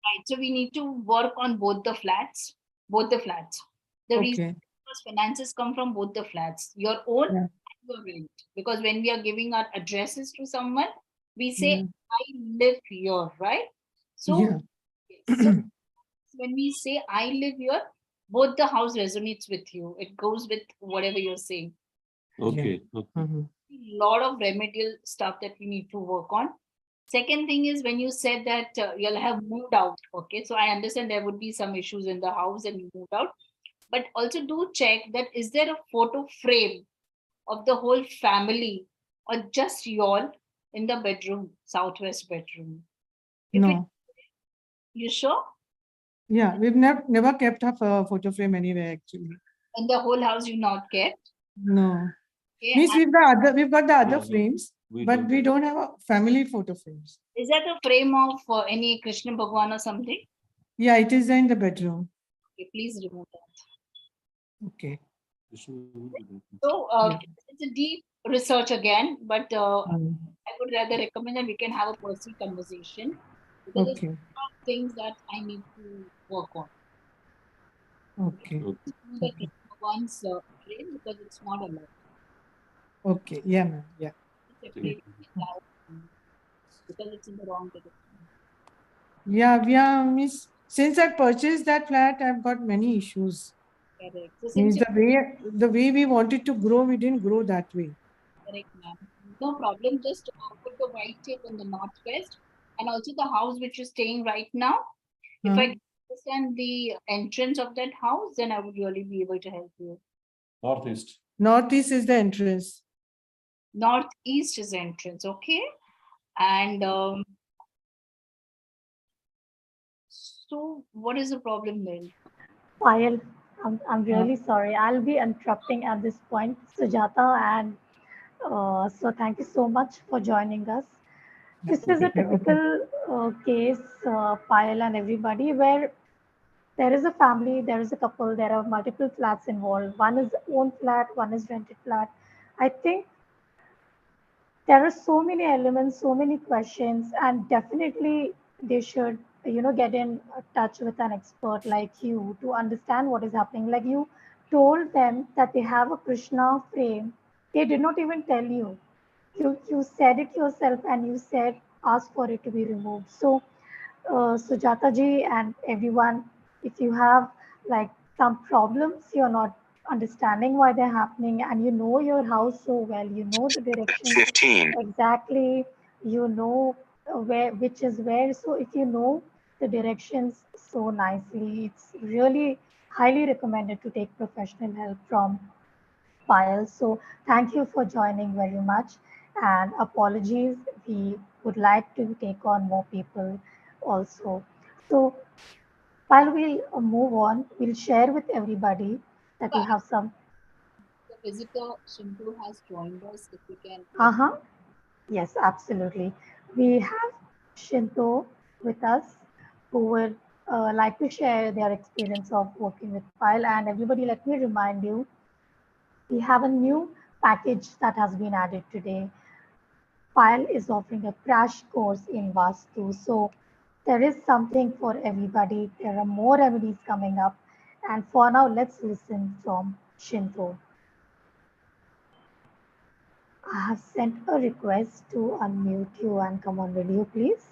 S1: Right. So we need to work on both the flats. Both the flats. The reason
S4: Okay.
S1: because finances come from both the flats, your own
S4: Yeah.
S1: and your rent. Because when we are giving our addresses to someone, we say,
S4: Yeah.
S1: I live here, right? So,
S4: Yeah.
S1: so when we say I live here, both the house resonates with you. It goes with whatever you're saying.
S5: Okay. Okay.
S4: Mhm.
S1: Lot of remedial stuff that we need to work on. Second thing is when you said that you'll have moved out. Okay, so I understand there would be some issues in the house and you moved out, but also do check that is there a photo frame of the whole family or just y'all in the bedroom, southwest bedroom. If it,
S4: No.
S1: you sure?
S4: Yeah, we've never kept a photo frame anywhere actually.
S1: In the whole house you not kept.
S4: No.
S1: Okay,
S4: Means
S1: and
S4: we've got the other
S5: Yeah,
S4: frames,
S5: we
S4: but
S5: don't
S4: we
S5: have.
S4: don't have a family photo frames.
S1: is that a frame of any Krishna Bhagwan or something?
S4: Yeah, it is in the bedroom.
S1: Okay, please remove that.
S4: Okay.
S1: So
S4: Yeah.
S1: it's a deep research again, but
S4: Mm.
S1: I would rather recommend that we can have a personal conversation because there's
S4: Okay.
S1: a lot of things that I need to work on.
S4: Okay.
S5: Okay.
S1: The one's frame because it's not allowed.
S4: Okay. Yeah, ma'am. Yeah.
S1: Separate because it's in the wrong direction.
S4: Yeah, Miss. Since I purchased that flat, I've got many issues.
S1: Correct. So
S4: Means
S1: since you're
S4: the way we wanted to grow, we didn't grow that way.
S1: correct, ma'am, no problem. Just put the white tape in the northwest and also the house which you're staying right now. If I
S4: Huh?
S1: can understand the entrance of that house, then I would really be able to help you.
S5: Northeast.
S4: Northeast is the entrance.
S1: Northeast is entrance, okay? And so what is the problem then?
S2: Payal, I'm really sorry. I'll be interrupting at this point, Sujata, and so thank you so much for joining us. This is a typical case, Payal and everybody, where there is a family, there is a couple, there are multiple flats involved. One is own flat, one is rented flat. I think there are so many elements, so many questions, and definitely they should, get in touch with an expert like you to understand what is happening. Like you told them that they have a Krishna frame, they did not even tell you. You said it yourself, and you said ask for it to be removed. So Sujata ji and everyone, if you have like some problems, you're not understanding why they're happening, and you know your house so well, you know the directions 15 exactly, you know where which is where. So if you know the directions so nicely, it's really highly recommended to take professional help from Payal. So thank you for joining very much. And apologies, we would like to take on more people also. So while we move on, we'll share with everybody that you
S1: But
S2: have some.
S1: the visitor Shintu has joined us. If we can let
S2: Uh-huh. Yes, absolutely. We have Shinto with us who would like to share their experience of working with Pile. And everybody, let me remind you, we have a new package that has been added today. Payal is offering a crash course in Vastu. So there is something for everybody. There are more remedies coming up. And for now, let's listen from Shinto. I have sent a request to unmute you and come on video, please.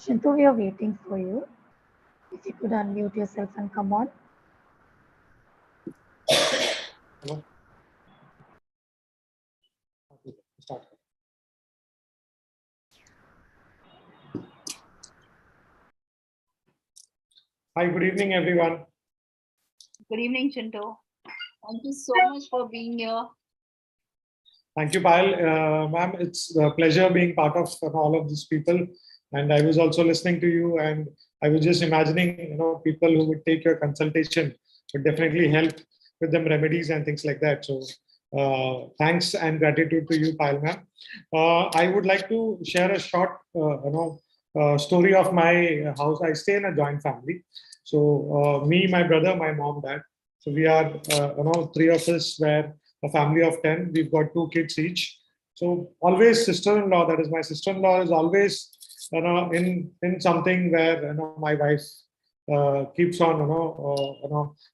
S2: Shinto, we are waiting for you. If you could unmute yourself and come on.
S6: Hello. Okay, start. Hi, good evening, everyone.
S1: Good evening, Chinto. Thank you so much for being here.
S6: Thank you, Payal. Ma'am, it's a pleasure being part of all of these people. And I was also listening to you, and I was just imagining, people who would take your consultation would definitely help with them remedies and things like that. So thanks and gratitude to you, Payal, ma'am. I would like to share a short, story of my house. I stay in a joint family. So me, my brother, my mom, dad. So we are, three of us were a family of 10. We've got 2 kids each. So always sister-in-law, that is my sister-in-law, is always in something where my wife keeps on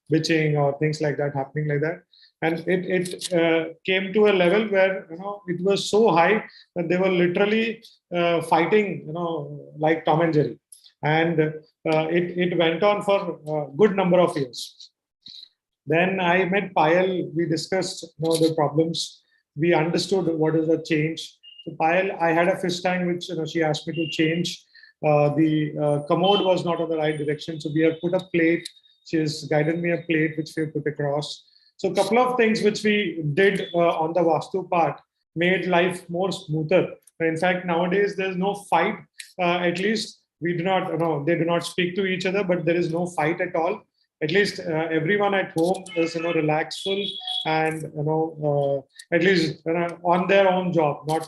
S6: bitching or things like that happening like that. And it came to a level where it was so high that they were literally fighting like Tom and Jerry. And it went on for a good number of years. Then I met Payal. We discussed the problems. We understood what is the change. So Payal, I had a fish tank which she asked me to change. The commode was not on the right direction, so we have put a plate. She has guided me a plate which we have put across. So a couple of things which we did on the Vastu part made life more smoother. In fact, nowadays there's no fight. At least we do not, they do not speak to each other, but there is no fight at all. At least everyone at home is relaxful and at least on their own job, not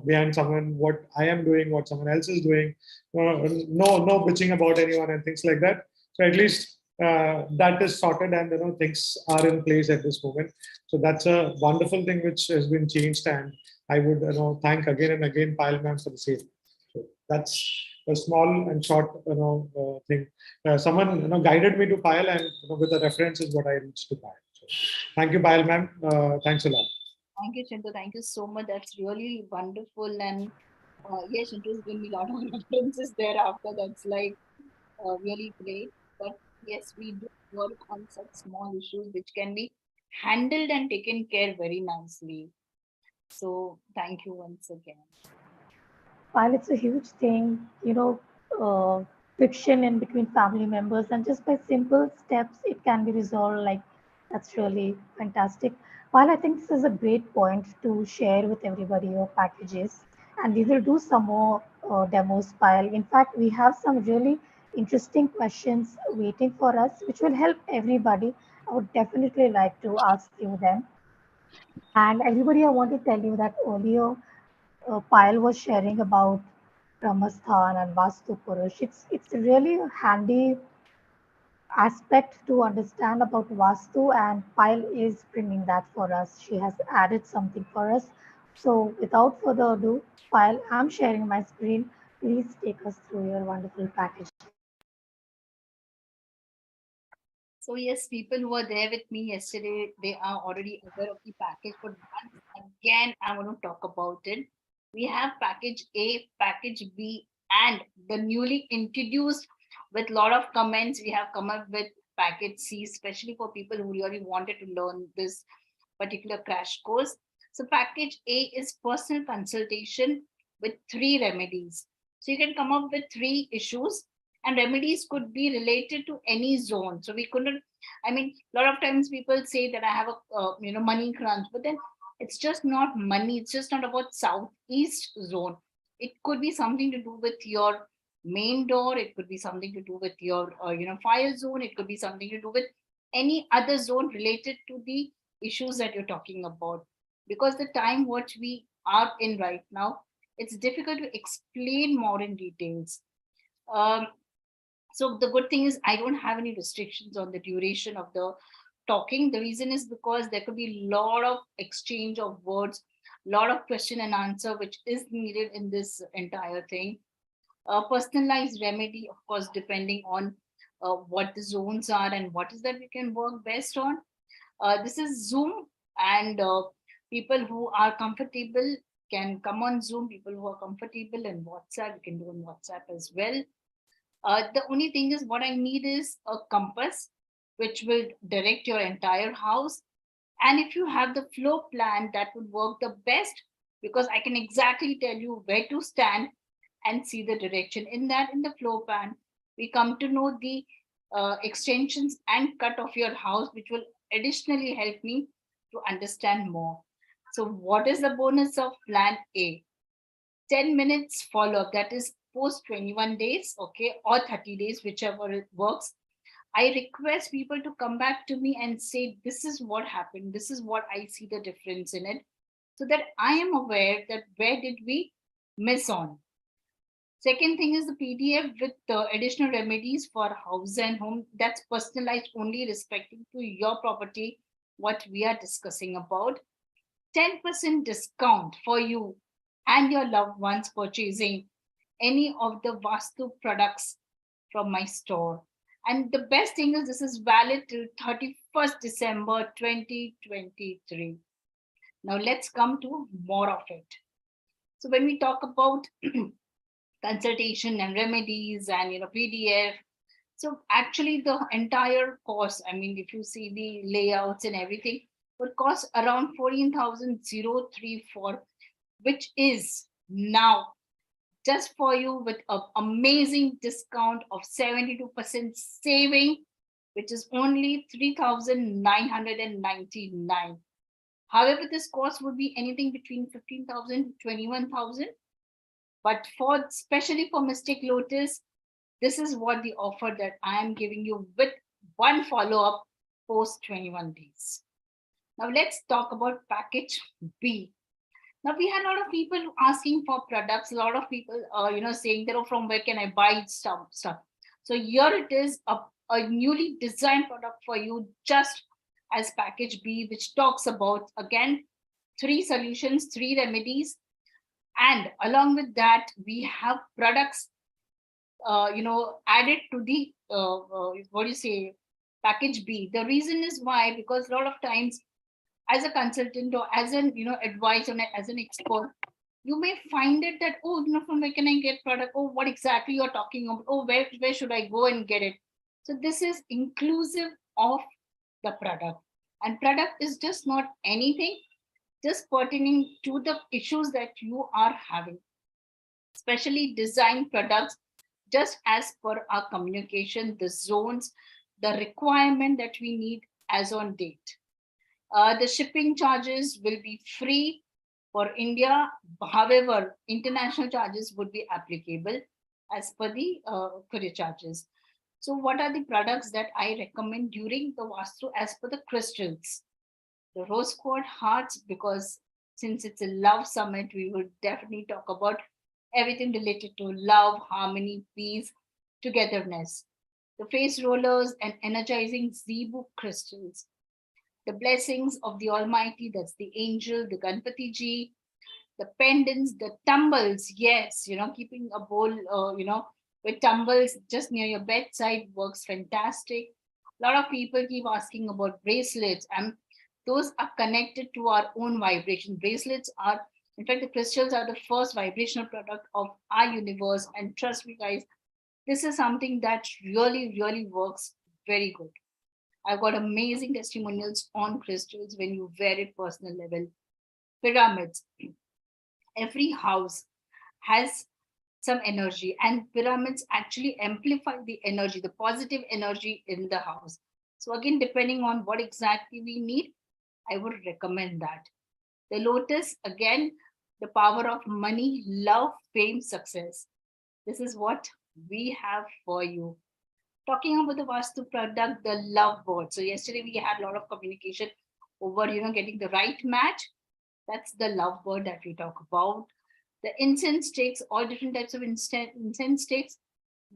S6: behind someone what I am doing, what someone else is doing. No bitching about anyone and things like that. So at least that is sorted and things are in place at this moment. So that's a wonderful thing which has been changed, and I would thank again and again Payal ma'am for the same. So that's a small and short thing. Someone guided me to Payal, and with the reference is what I reached to Payal. So, thank you, Payal ma'am. Thanks a lot.
S1: Thank you, Chinto. Thank you so much. That's really wonderful. And yes, Chinto's given me a lot of references thereafter. That's like really great. But yes, we do work on such small issues which can be handled and taken care very nicely. So thank you once again.
S2: While it's a huge thing, friction in between family members, and just by simple steps, it can be resolved. Like, that's really fantastic. While I think this is a great point to share with everybody your packages, and we will do some more demos. While in fact, we have some really interesting questions waiting for us, which will help everybody. I would definitely like to ask you them. And everybody, I want to tell you that earlier Payal was sharing about Brahmasthan and Vastu Purush. It's really a handy aspect to understand about Vastu, and Payal is bringing that for us. She has added something for us. So without further ado, Payal, I'm sharing my screen. Please take us through your wonderful package.
S1: So yes, people who were there with me yesterday, they are already aware of the package. But once again, I want to talk about it. We have package A, package B, and the newly introduced with a lot of comments, we have come up with package C, especially for people who really wanted to learn this particular crash course. So package A is personal consultation with 3 remedies. So you can come up with 3 issues, and remedies could be related to any zone. So we couldn't, I mean, a lot of times people say that I have a money crunch, but then it's just not money. It's just not about southeast zone. It could be something to do with your main door. It could be something to do with your fire zone. It could be something to do with any other zone related to the issues that you're talking about. Because the time what we are in right now, it's difficult to explain more in details. Um, so the good thing is I don't have any restrictions on the duration of the talking. The reason is because there could be a lot of exchange of words, lot of question and answer, which is needed in this entire thing. Personalized remedy, of course, depending on what the zones are and what is that we can work best on. This is Zoom, and people who are comfortable can come on Zoom. People who are comfortable in WhatsApp, you can do on WhatsApp as well. The only thing is what I need is a compass, which will direct your entire house. And if you have the floor plan, that would work the best, because I can exactly tell you where to stand and see the direction. In that, in the floor plan, we come to know the extensions and cut of your house, which will additionally help me to understand more. So what is the bonus of plan A? 10 minutes follow up, that is post 21 days, okay, or 30 days, whichever it works. I request people to come back to me and say, this is what happened, this is what I see the difference in it, so that I am aware that where did we miss on. Second thing is the PDF with additional remedies for house and home, that's personalized only respecting to your property, what we are discussing about. 10% discount for you and your loved ones purchasing any of the Vastu products from my store. And the best thing is this is valid till 31st December 2023. Now let's come to more of it. So when we talk about consultation and remedies and PDF, so actually the entire course, I mean, if you see the layouts and everything, would cost around 14,034, which is now just for you with an amazing discount of 72% saving, which is only 3,999. However, this cost would be anything between 15,000 to 21,000. But for especially for Mystic Lotus, this is what the offer that I am giving you with one follow-up post 21 days. Now let's talk about package B. Now we had a lot of people asking for products, a lot of people saying that, oh, from where can I buy stuff. So here it is, a newly designed product for you, just as package B, which talks about, again, 3 solutions, 3 remedies. And along with that, we have products added to the package B. The reason is why, because a lot of times as a consultant or as an advisor, as an expert, you may find it that, oh, from where can I get product? Oh, what exactly you're talking about? Oh, where should I go and get it? So this is inclusive of the product, and product is just not anything, just pertaining to the issues that you are having, specially designed products just as per our communication, the zones, the requirement that we need as on date. The shipping charges will be free for India. However, international charges would be applicable as per the courier charges. So what are the products that I recommend during the Vastu as per the crystals? The rose quartz hearts, because since it's a love summit, we will definitely talk about everything related to love, harmony, peace, togetherness. The face rollers and energizing Zebu crystals. The blessings of the Almighty, that's the angel, the Ganpati Ji, the pendants, the tumbles. Yes, keeping a bowl, with tumbles just near your bedside works fantastic. A lot of people keep asking about bracelets, and those are connected to our own vibration. Bracelets are, in fact, the crystals are the first vibrational product of our universe. And trust me, guys, this is something that really, really works very good. I've got amazing testimonials on crystals when you wear it personal level. Pyramids. Every house has some energy, and pyramids actually amplify the energy, the positive energy in the house. So again, depending on what exactly we need, I would recommend that. The Lotus, again, the power of money, love, fame, success. This is what we have for you. Talking about the Vastu product, the love board. So yesterday we had a lot of communication over, getting the right match. That's the love board that we talk about. The incense sticks, all different types of incense sticks.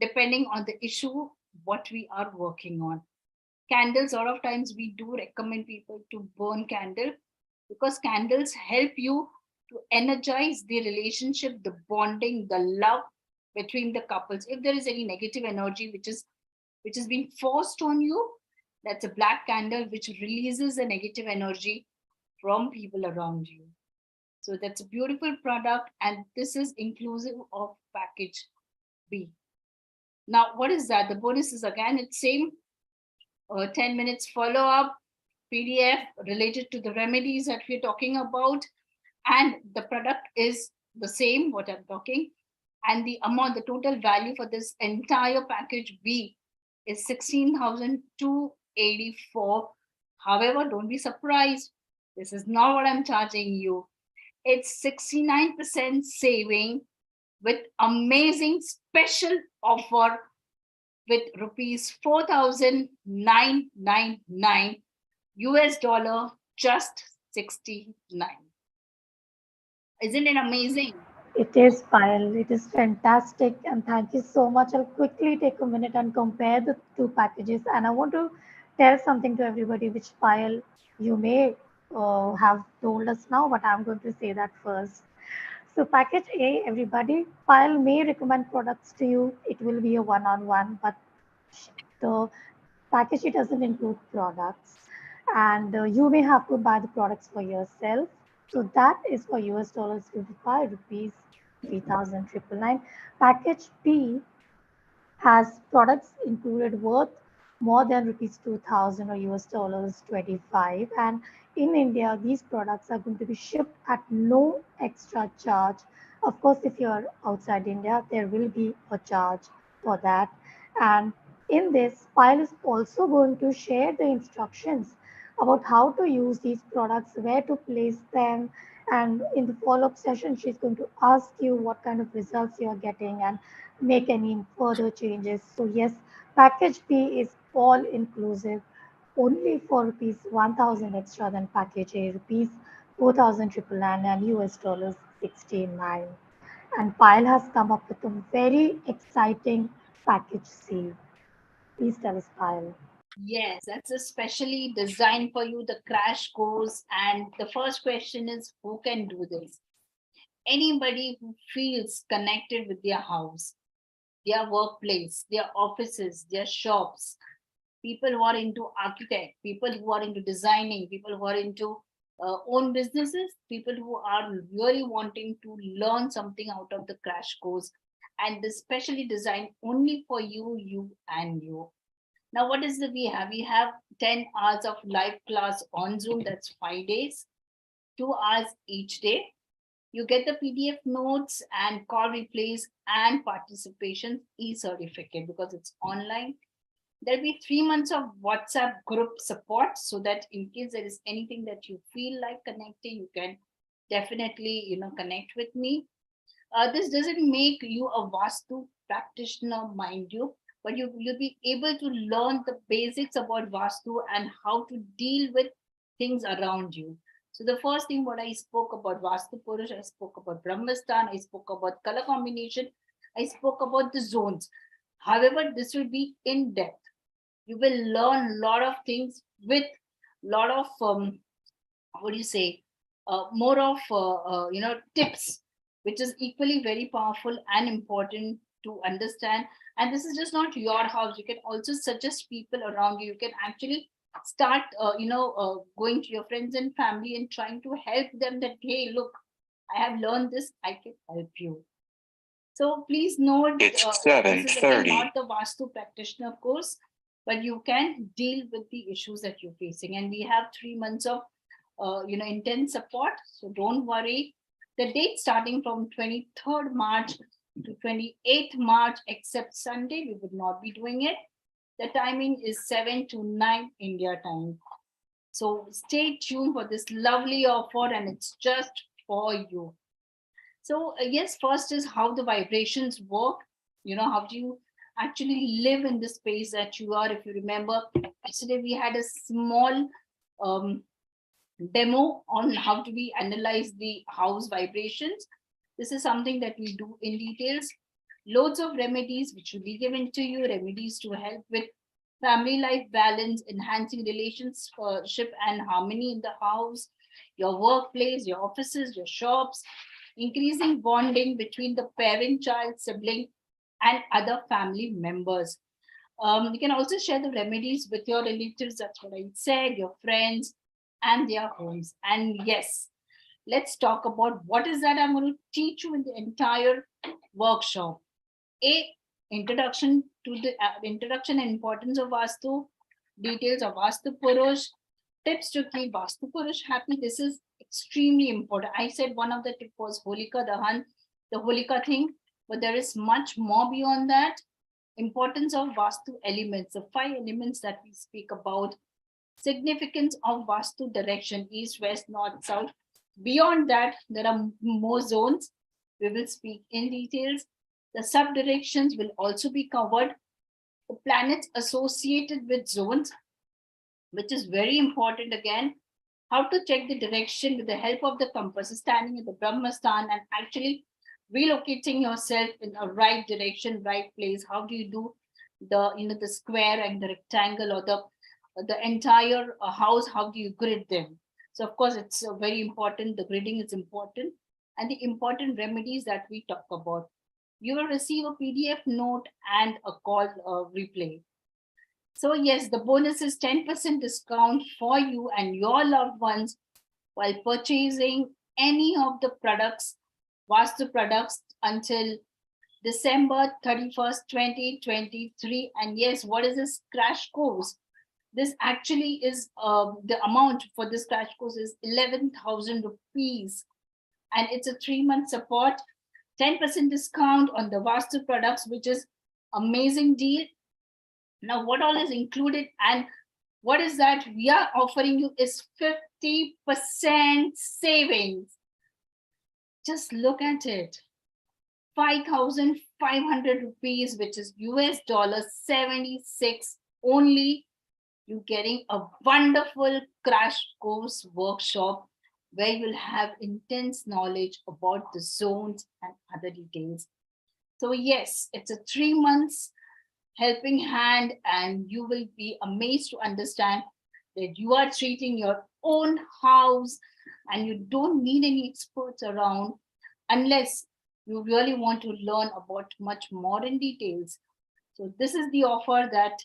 S1: depending on the issue, what we are working on. Candles, a lot of times we do recommend people to burn candle because candles help you to energize the relationship, the bonding, the love between the couples. If there is any negative energy which is being forced on you, that's a black candle which releases the negative energy from people around you. So that's a beautiful product, and this is inclusive of package B. Now, what is that? The bonus is again, it's same 10 minutes follow-up PDF related to the remedies that we're talking about. And the product is the same, what I'm talking. And the amount, the total value for this entire package B is 16,284. However, don't be surprised. This is not what I'm charging you. It's 69% saving with amazing special offer with rupees 4,999 US dollar, just 69. Isn't it amazing?
S2: It is, Payal. It is fantastic. And thank you so much. I'll quickly take a minute and compare the two packages. And I want to tell something to everybody, which Payal, you may have told us now, but I'm going to say that first. So package A, everybody, Payal may recommend products to you. It will be a one-on-one, but the package it doesn't include products, and you may have to buy the products for yourself. So that is for US dollars 55 rupees 3,999. Package B has products included worth more than rupees 2,000 or US dollars 25. And in India, these products are going to be shipped at no extra charge. Of course, if you're outside India, there will be a charge for that. And in this, Payal is also going to share the instructions about how to use these products, where to place them. And in the follow-up session, she's going to ask you what kind of results you're getting and make any further changes. So yes, package B is all inclusive, only for rupees 1,000 extra than package A, rupees 4,999 and US dollars 69. And Payal has come up with a very exciting package C. Please tell us, Payal.
S1: Yes, that's especially designed for you, the crash course. And the first question is, who can do this? Anybody who feels connected with their house, their workplace, their offices, their shops, people who are into architect, people who are into designing, people who are into own businesses, people who are really wanting to learn something out of the crash course, and especially designed only for you, you and you. Now, what is the we have? We have 10 hours of live class on Zoom. That's 5 days, 2 hours each day. You get the PDF notes and call replays and participation e-certificate because it's online. There'll be 3 months of WhatsApp group support so that in case there is anything that you feel like connecting, you can definitely, connect with me. This doesn't make you a Vastu practitioner, mind you, but you'll be able to learn the basics about Vastu and how to deal with things around you. So the first thing what I spoke about Vastu Purush, I spoke about Brahmasthan, I spoke about color combination, I spoke about the zones. However, this will be in depth. You will learn a lot of things with a lot of more of tips, which is equally very powerful and important to understand. And this is just not your house. You can also suggest people around you. You can actually start going to your friends and family and trying to help them that, hey, look, I have learned this, I can help you. So please note,
S7: It's
S1: this is again
S7: 7:30.
S1: not the Vastu practitioner course, but you can deal with the issues that you're facing. And we have 3 months of intense support. So don't worry. The date starting from 23rd March to 28th March, except Sunday, we would not be doing it. The timing is 7 to 9 India time. So stay tuned for this lovely offer, and it's just for you. So yes, first is how the vibrations work. How do you actually live in the space that you are? If you remember, yesterday we had a small demo on how do we analyze the house vibrations. This is something that we do in details. Loads of remedies which will be given to you, remedies to help with family life balance, enhancing relationship and harmony in the house, your workplace, your offices, your shops, increasing bonding between the parent, child, sibling, and other family members. You can also share the remedies with your relatives, that's what I said, your friends, and their homes. And yes, let's talk about what is that I'm going to teach you in the entire workshop. A introduction to the introduction and importance of Vastu, details of Vastu Purush, tips to keep Vastu Purush happy. This is extremely important. I said one of the tip was Holika Dahan, the Holika thing, but there is much more beyond that. Importance of Vastu elements, the 5 elements that we speak about, significance of Vastu direction, east, west, north, south. Beyond that, there are more zones. We will speak in details. The subdirections will also be covered. The planets associated with zones, which is very important again. How to check the direction with the help of the compass, standing in the Brahmasthan and actually relocating yourself in a right direction, right place. How do you do the square and the rectangle, or the entire house? How do you grid them? So of course, it's very important. The gridding is important, and the important remedies that we talk about. You will receive a PDF note and a call replay. So yes, the bonus is 10% discount for you and your loved ones while purchasing any of the products, Vastu products, until December 31st, 2023. And yes, what is this crash course? This actually is the amount for this crash course is 11,000 rupees. And it's a 3-month support, 10% discount on the Vastu products, which is amazing deal. Now, what all is included and what is that we are offering you is 50% savings. Just look at it. 5,500 rupees, which is US dollar 76 only. You're getting a wonderful crash course workshop where you'll have intense knowledge about the zones and other details. So yes, it's a 3 months helping hand, and you will be amazed to understand that you are treating your own house and you don't need any experts around unless you really want to learn about much more in details. So this is the offer that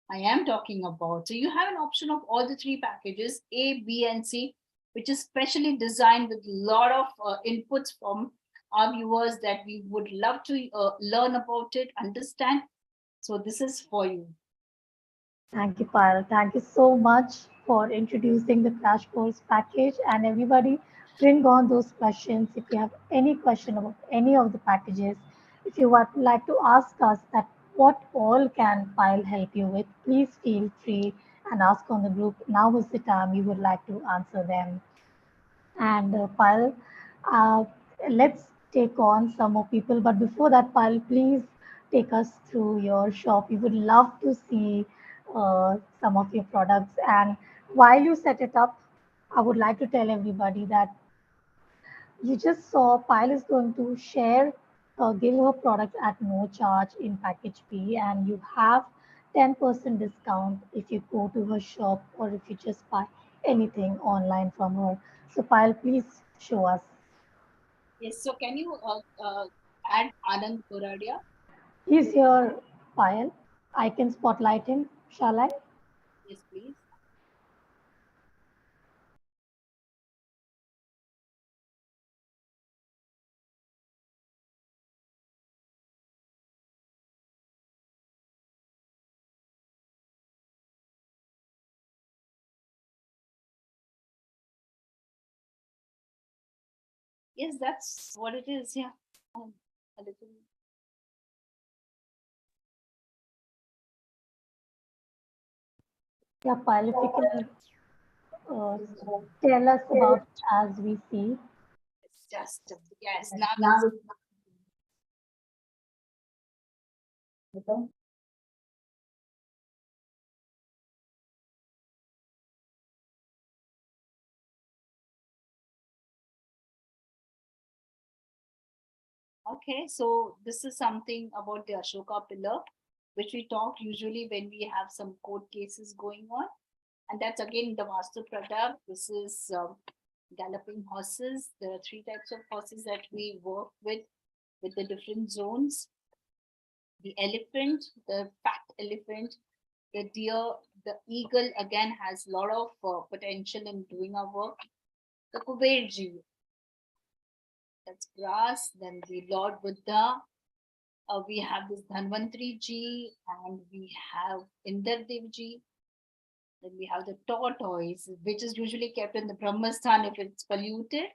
S1: I am talking about. So you have an option of all the 3 packages, A, B, and C, which is specially designed with a lot of inputs from our viewers that we would love to learn about it, understand. So this is for you.
S2: Thank you, Payal. Thank you so much for introducing the crash course package. And everybody, bring on those questions. If you have any question about any of the packages, if you would like to ask us that what all can Payal help you with, please feel free and ask on the group. Now is the time we would like to answer them. And Payal, uh, let's take on some more people. But before that, Payal, please take us through your shop. We would love to see some of your products. And while you set it up, I would like to tell everybody that you just saw Payal is going to share, give her products at no charge in package B, and you have 10% discount if you go to her shop or if you just buy anything online from her. So Payal, please show us.
S1: Yes, so can you add Anand Goradia?
S2: He's here, Payal. I can spotlight him, shall I?
S1: Yes, please. Yes, that's what it is. Yeah. A little.
S2: Yeah, Payal, if you can uh, tell us about it as we see.
S1: It's just, yes, now it's Okay, so this is something about the Ashoka pillar, which we talk usually when we have some court cases going on. And that's again the Vastu product. This is galloping horses. There are three types of horses that we work with the different zones. The elephant, the fat elephant, the deer, the eagle again has a lot of potential in doing our work. The Kuberji, that's grass. Then the Lord Buddha. We have this Dhanvantri ji, and we have Indardev ji. Then we have the tortoise, which is usually kept in the Brahmasthan if it's polluted.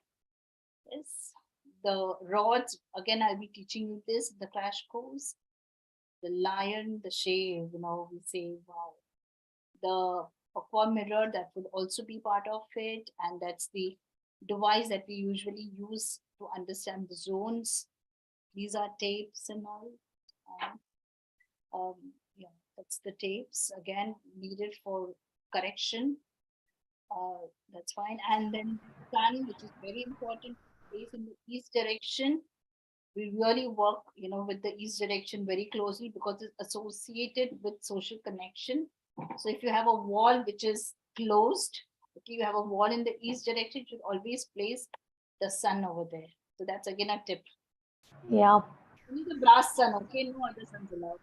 S1: Yes. The rods, again, I'll be teaching you this, the crash course. The lion, the shave, we say, wow. The aqua mirror, that would also be part of it. And that's the device that we usually use to understand the zones. These are tapes and all. Yeah, that's the tapes, again, needed for correction. That's fine. And then sun, which is very important, place in the east direction. We really work, with the east direction very closely because it's associated with social connection. So if you have a wall which is closed, okay, you have a wall in the east direction, you should always place the sun over there. So that's again a tip.
S2: Yeah.
S1: Only the brass sun, okay, no other suns allowed.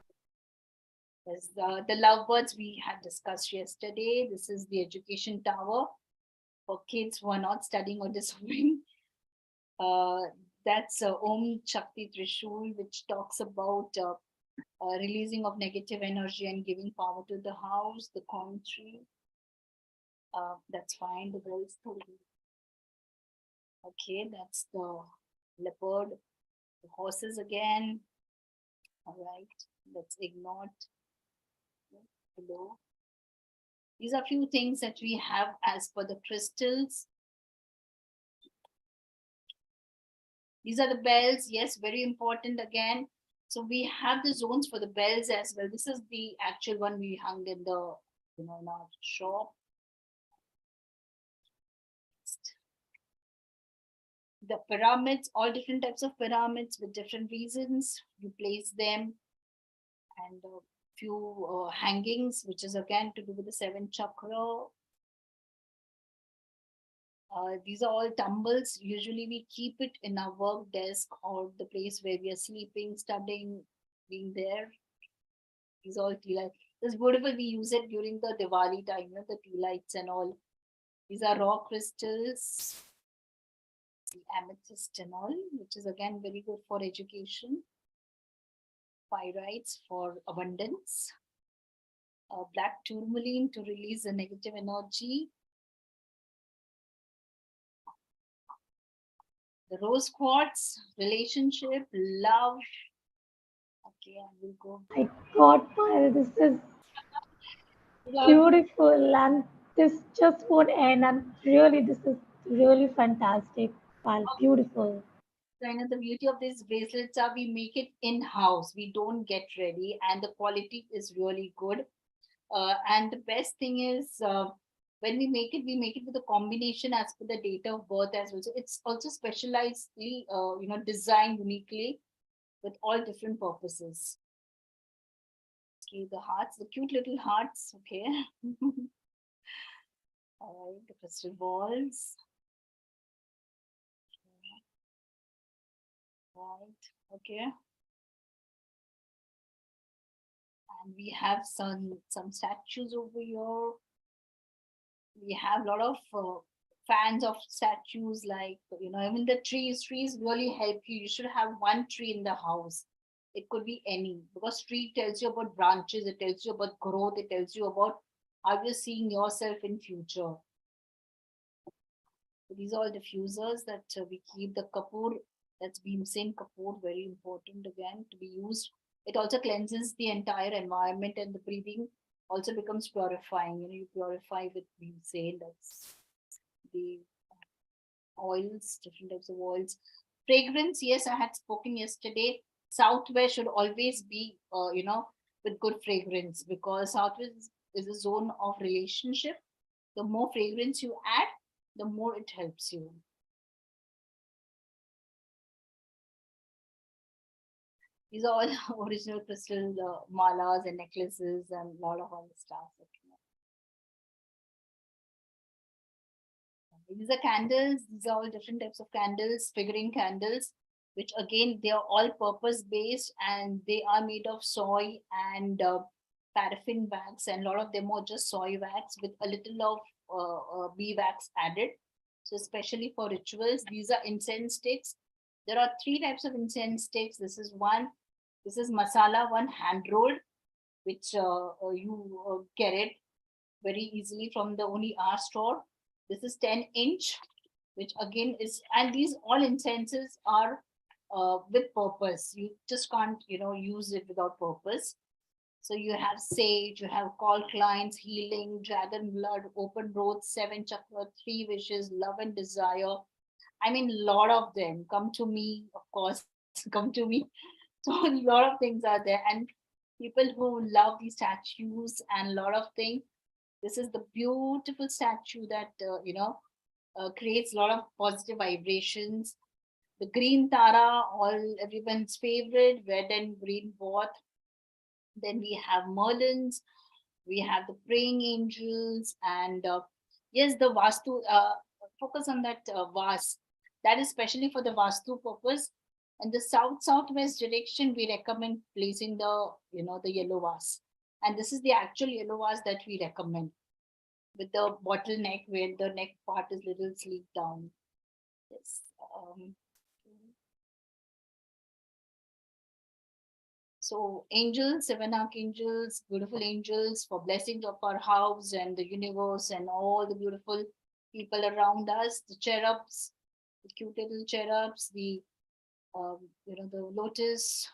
S1: There's the lovebirds we had discussed yesterday. This is the education tower for kids who are not studying or disobeying. That's Om Shakti Trishul, which talks about releasing of negative energy and giving power to the house, the corn tree. That's fine. The girls told me. Okay, that's the leopard, the horses again. All right, that's ignored below. These are few things that we have as per the crystals. These are the bells. Yes, very important again. So we have the zones for the bells as well. This is the actual one we hung in the, in our shop. The pyramids, all different types of pyramids with different reasons. You place them, and a few hangings, which is again to do with the seven chakra. These are all tumbles. Usually we keep it in our work desk or the place where we are sleeping, studying, being there. These all tea lights. It's beautiful. We use it during the Diwali time, the tea lights and all. These are raw crystals, the amethyst and all, which is again very good for education. Pyrites for abundance. Black tourmaline to release the negative energy. The rose quartz, relationship, love. Okay, I will go.
S2: My God, Payal, this is beautiful, and this just won't end. And really, this is really fantastic, Payal. Beautiful.
S1: So, the beauty of these bracelets are we make it in-house. We don't get ready, and the quality is really good. And the best thing is when we make it with a combination as per the date of birth as well. So it's also specializedly, designed uniquely with all different purposes. Okay, the hearts, the cute little hearts. Okay. All right, the crystal balls. Right. Okay. And we have some statues over here. We have a lot of fans of statues, like, even the trees really help you. You should have one tree in the house. It could be any, because tree tells you about branches, it tells you about growth, it tells you about how you're seeing yourself in future. So these are all diffusers that we keep. The kapoor, that's Bhimsen kapoor, very important again to be used. It also cleanses the entire environment, and the breathing also becomes purifying. You purify with Bhimsen. That's the oils, different types of oils. Fragrance, yes, I had spoken yesterday. Southwest should always be, with good fragrance, because Southwest is a zone of relationship. The more fragrance you add, the more it helps you. These are all original crystal malas and necklaces and a lot of other stuff. These are candles. These are all different types of candles, figurine candles, which again, they are all purpose based and they are made of soy and paraffin wax, and a lot of them are just soy wax with a little of bee wax added. So especially for rituals, these are incense sticks. There are three types of incense sticks. This is one. This is masala one, hand rolled, which you get it very easily from the only our store. This is 10-inch, which again is, and these all incenses are with purpose. You just can't, use it without purpose. So you have sage, you have call clients, healing, dragon blood, open roads, seven chakra, three wishes, love and desire. I mean, a lot of them come to me, of course, come to me. So a lot of things are there, and people who love these statues and a lot of things. This is the beautiful statue that creates a lot of positive vibrations. The green Tara, all everyone's favorite, red and green both. Then we have Merlins, we have the praying angels, and yes, the Vastu. Focus on that vase. That is specially for the Vastu purpose. And the south-southwest direction, we recommend placing the yellow vase. And this is the actual yellow vase that we recommend, with the bottleneck where the neck part is little sleek down. Yes. So angels, seven archangels, beautiful angels for blessings of our house and the universe and all the beautiful people around us. The cherubs, the cute little cherubs, the Lotus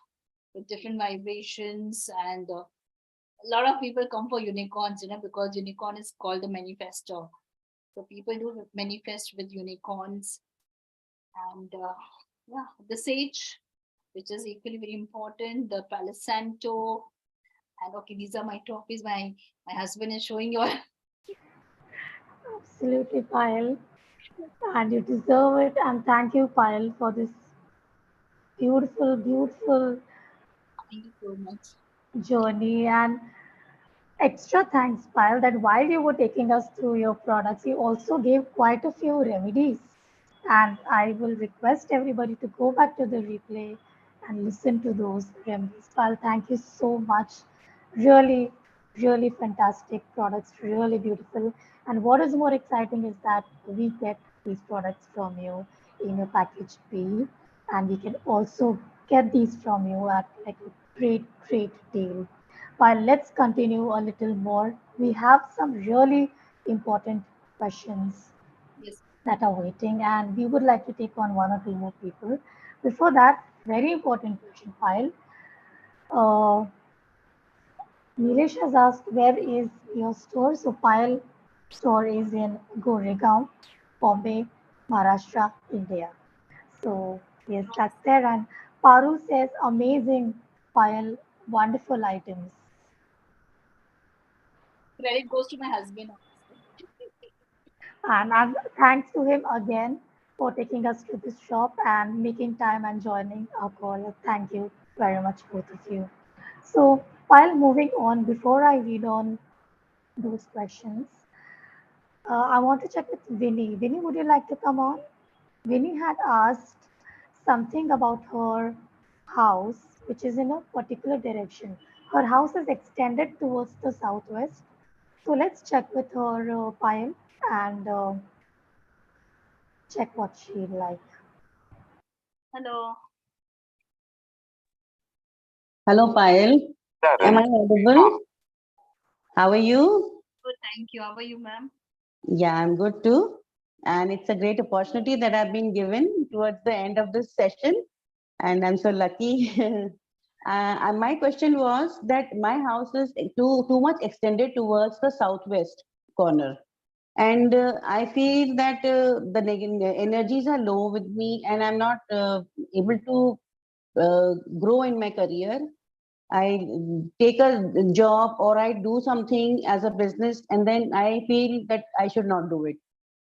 S1: with different vibrations, and a lot of people come for unicorns, because unicorn is called the manifestor. So people do manifest with unicorns, and the sage, which is equally very important, the Palo Santo, and okay, these are my trophies. My husband is showing you.
S2: Absolutely, Payal. And you deserve it. And thank you, Payal, for this beautiful, beautiful
S1: Thank you so much.
S2: journey. And extra thanks, Payal, that while you were taking us through your products, you also gave quite a few remedies. And I will request everybody to go back to the replay and listen to those remedies. Payal, thank you so much. Really, really fantastic products, really beautiful. And what is more exciting is that we get these products from you in your package B, and we can also get these from you at like a great, great deal. But let's continue a little more. We have some really important questions
S1: Yes.
S2: that are waiting, and we would like to take on one or two more people. Before that, very important question, Payal. Uh, Nilesh has asked, where is your store? So Payal store is in Goregaon, Bombay, Maharashtra, India. So yes, that's there. And Paru says, amazing, Payal, wonderful items.
S1: Credit goes to my husband.
S2: And thanks to him again for taking us to this shop and making time and joining our call. Thank you very much, both of you. So while moving on, before I read on those questions, I want to check with Vinny. Vinny, would you like to come on? Vinny had asked something about her house, which is in a particular direction. Her house is extended towards the southwest. So let's check with her, Payal, and check what she like.
S1: Hello.
S7: Hello, Payal. Am I audible? How are you?
S1: Good, thank you. How are you, ma'am?
S7: Yeah, I'm good too. And it's a great opportunity that I've been given towards the end of this session. And I'm so lucky. And my question was that my house is too much extended towards the southwest corner. And I feel that energies are low with me and I'm not able to grow in my career. I take a job or I do something as a business and then I feel that I should not do it.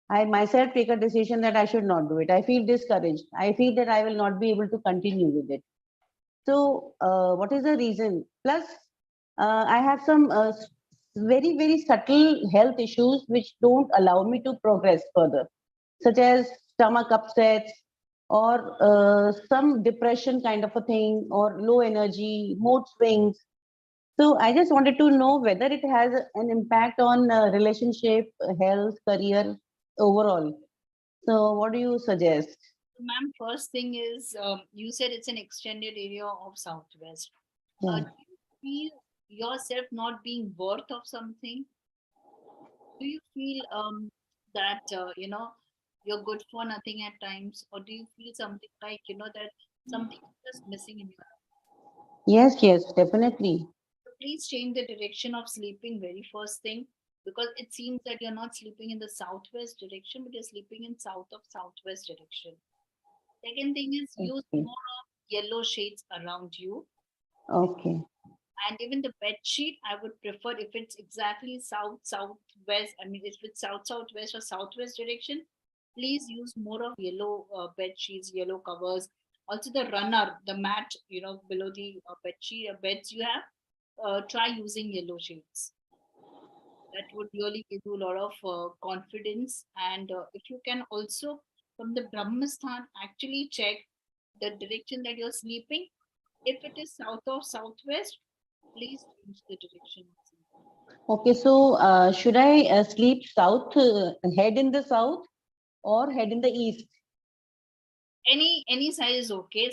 S7: I myself take a decision that I should not do it. I feel discouraged. I feel that I will not be able to continue with it. So, what is the reason? Plus, I have some very, very subtle health issues which don't allow me to progress further, such as stomach upsets or some depression kind of a thing, or low energy, mood swings. So, I just wanted to know whether it has an impact on relationship, health, career overall. So, what do you suggest?
S1: Ma'am, first thing is, you said it's an extended area of Southwest.
S7: Yeah.
S1: Do you feel yourself not being worth of something? Do you feel that you're good for nothing at times, or do you feel something like that something is just missing in your life?
S7: Yes, yes, definitely.
S1: So please change the direction of sleeping very first thing, because it seems that you're not sleeping in the southwest direction, but you're sleeping in south of southwest direction. Second thing is use
S7: Okay.
S1: more of yellow shades around you.
S7: Okay.
S1: And even the bed sheet, I would prefer if it's exactly south southwest. I mean, if it's south southwest or southwest direction, please use more of yellow bed sheets, yellow covers. Also, the runner, the mat, below the bed sheet beds you have, try using yellow shades. That would really give you a lot of confidence. And if you can also, from the Brahmasthan, actually check the direction that you're sleeping. If it is south or southwest, please change the direction.
S7: Okay, so should I sleep south, head in the south or head in the east?
S1: Any side is okay.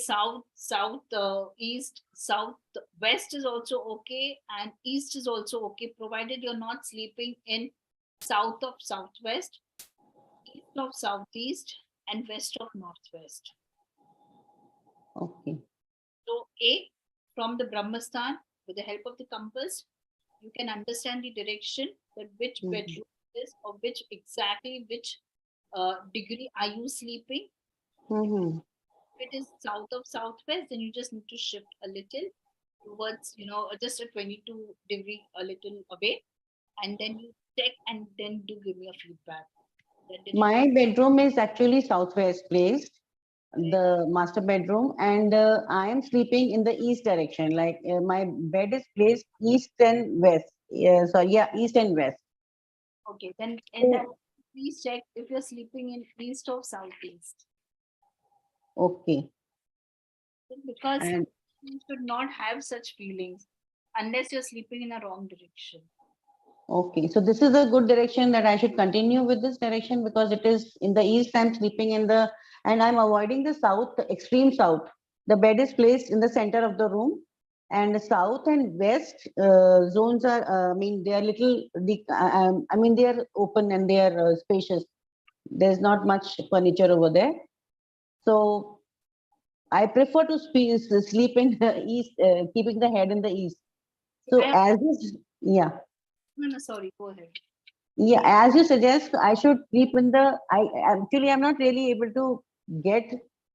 S1: East, south, west is also okay, and east is also okay, provided you're not sleeping in south of southwest, east of southeast, and west of northwest.
S7: Okay.
S1: So A, from the Brahmasthan, with the help of the compass, you can understand the direction, that which
S7: Mhm.
S1: bedroom is, or which degree are you sleeping.
S7: Mm-hmm.
S1: If it is south of southwest, then you just need to shift a little towards, just a 22-degree a little away, and then you check and then do give me a feedback. That did it
S7: My bedroom is actually southwest placed,
S1: correct?
S7: the master bedroom, and I am sleeping in the east direction. Like my bed is placed east and west. Yeah, so yeah, east and west.
S1: Okay, then in that,
S7: So,
S1: please check if you're sleeping in east or southeast,
S7: okay.
S1: because
S7: And
S1: you should not have such feelings unless you're sleeping in a wrong direction.
S7: okay, so this is a good direction that I should continue with this direction because it is in the east. I'm sleeping in the, and I'm avoiding the south, the extreme south. The bed is placed in the center of the room, and the south and west zones are, I mean, they are little, I mean, they are open and they are spacious. There's not much furniture over there. So I prefer to sleep in the east, keeping the head in the east.
S1: I
S7: So
S1: have,
S7: as is, yeah.
S1: no, sorry, go ahead.
S7: Yeah, as you suggest, I should sleep in the. I actually, I'm not really able to get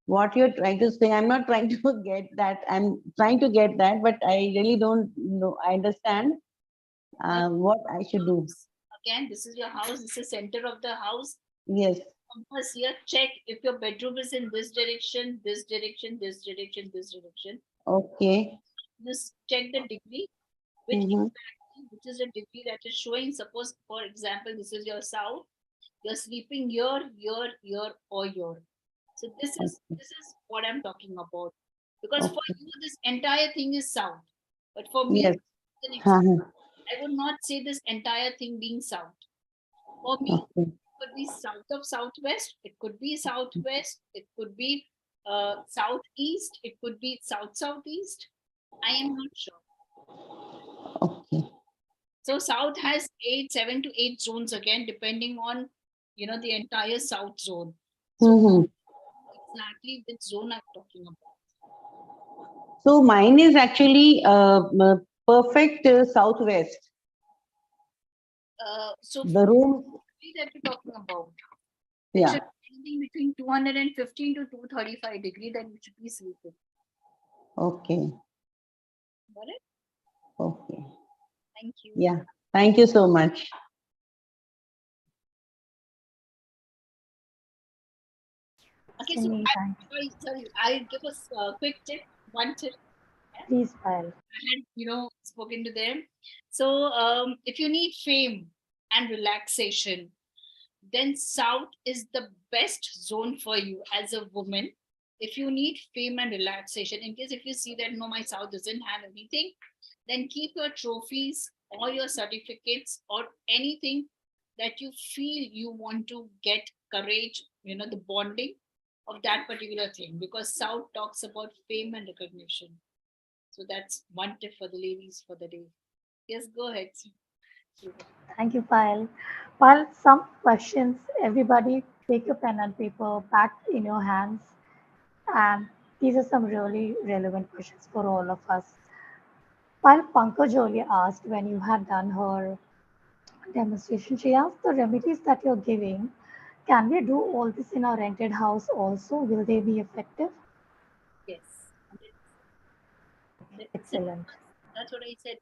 S7: what you're trying to say. I'm not trying to get that. I'm trying to get that, but I really don't know. I understand
S1: Well,
S7: what I should do.
S1: again, this is your house, this is center of the house.
S7: Yes.
S1: Compass here, check if your bedroom is in this direction, this direction, this direction, this direction.
S7: Okay.
S1: Just check the degree, which
S7: Mm-hmm.
S1: exactly, which is a degree that is showing. Suppose, for example, this is your south. You're sleeping here, or here. So this is what I'm talking about. Because for
S7: Okay.
S1: you, this entire thing is south, but for me,
S7: Yes.
S1: it's an
S7: Uh-huh.
S1: I would not say this entire thing being south. For me,
S7: Okay.
S1: it could be south of southwest, it could be southwest, it could be southeast, it could be south southeast. I am not sure.
S7: Okay.
S1: So south has 7 to 8 zones again, depending on the entire south zone. So
S7: Mm-hmm.
S1: exactly which zone I'm talking about.
S7: So mine is actually perfect southwest.
S1: So
S7: The room.
S1: that we're talking about, it
S7: Yeah.
S1: should be anything between 215 to 235 degree that you should be sleeping.
S7: Okay.
S1: Got it?
S7: Okay.
S1: Thank you.
S7: Yeah. Thank you so much.
S1: Okay, so
S2: Simi, thank you.
S1: sorry, I'll give us a quick tip. One tip.
S2: Please, Payal.
S1: had spoken to them. So if you need fame and relaxation, then south is the best zone for you as a woman. If you need fame and relaxation, in case if you see that no, my south doesn't have anything, then keep your trophies or your certificates or anything that you feel you want to get courage, the bonding of that particular thing, because south talks about fame and recognition. So that's one tip for the ladies for the day. Yes, go ahead. Shweta.
S2: Thank you, Payal. Payal, some questions. Everybody, take a pen and paper back in your hands. And these are some really relevant questions for all of us. While Pankaj earlier asked when you had done her demonstration, she asked the remedies that you're giving, can we do all this in our rented house also? Will they be effective?
S1: Yes. 100%.
S2: Excellent.
S1: That's what I said.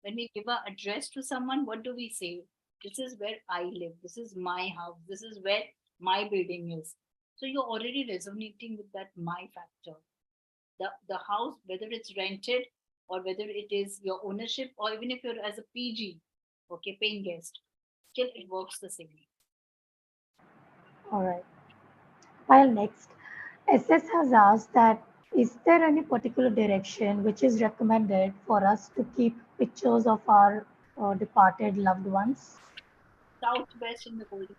S1: When we give our address to someone, what do we say? This is where I live. This is my house. This is where my building is. So you're already resonating with that my factor. The house, whether it's rented or whether it is your ownership, or even if you're as a PG, okay, paying guest, still it works the same.
S2: All right. While next, SS has asked that is there any particular direction which is recommended for us to keep pictures of our departed loved ones?
S1: Southwest in the golden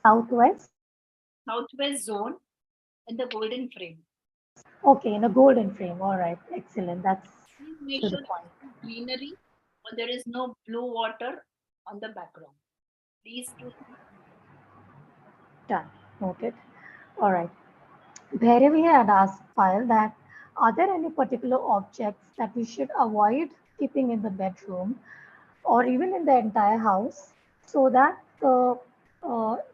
S2: Southwest?
S1: southwest zone in the golden frame.
S2: Okay, in a golden frame. All right, excellent. That's
S1: Please make
S2: to the
S1: sure
S2: point.
S1: there is greenery or there is no blue water on the background. These two things.
S2: Done. Noted. All right. Bhairavi had asked Payal that are there any particular objects that we should avoid keeping in the bedroom or even in the entire house so that the